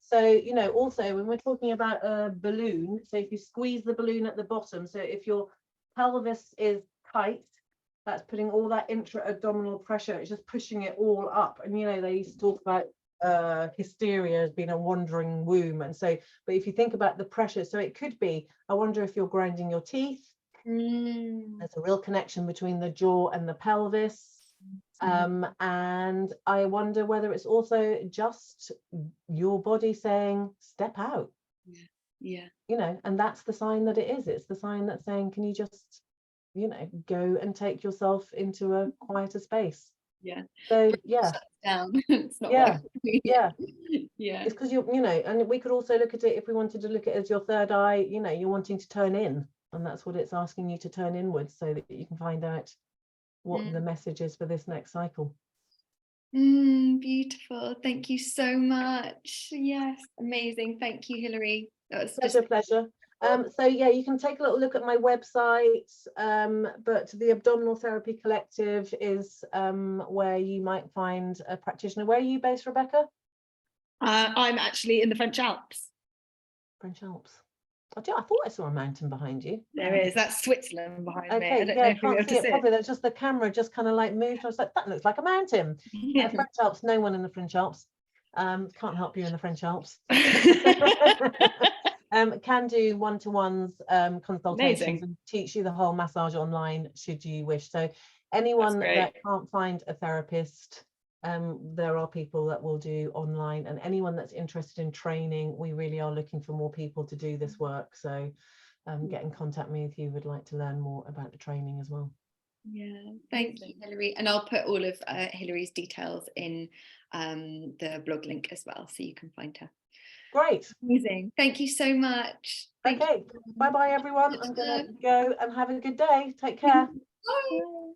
So also when we're talking about a balloon, so if you squeeze the balloon at the bottom, so if your pelvis is tight, that's putting all that intra-abdominal pressure, it's just pushing it all up. And they used to talk about hysteria as being a wandering womb, and so, but if you think about the pressure, so it could be, I wonder if you're grinding your teeth. There's a real connection between the jaw and the pelvis. And I wonder whether it's also just your body saying step out. Yeah. And that's the sign that it is. It's the sign that's saying, can you just go and take yourself into a quieter space. Yeah. So yeah, down. It's not yeah, yeah. It's because and we could also look at it, if we wanted to look at it as your third eye, you're wanting to turn in, and that's what it's asking you to turn inwards, so that you can find out what the message is for this next cycle. Beautiful. Thank you so much. Yes, amazing. Thank you, Hilary. That was Pleasure. So yeah, you can take a little look at my website, but the Abdominal Therapy Collective is where you might find a practitioner. Where are you based, Rebecca? I'm actually in the French Alps. French Alps. I thought I saw a mountain behind you. There is. That's Switzerland behind me. Okay, I don't yeah, know I if you'll be can't able see to it see properly. That's just the camera just kind of like moved. I was like, that looks like a mountain. French Alps, no one in the French Alps. Can't help you in the French Alps. Can do one-to-ones, consultations. Amazing. And teach you the whole massage online should you wish. So anyone that can't find a therapist, there are people that will do online, and anyone that's interested in training, we really are looking for more people to do this work. So get in contact with me if you would like to learn more about the training as well. Yeah, thank you, Hilary. And I'll put all of Hilary's details in the blog link as well, so you can find her. Great. Amazing. Thank you so much. Okay, bye-bye everyone. I'm gonna go and have a good day. Take care. Bye.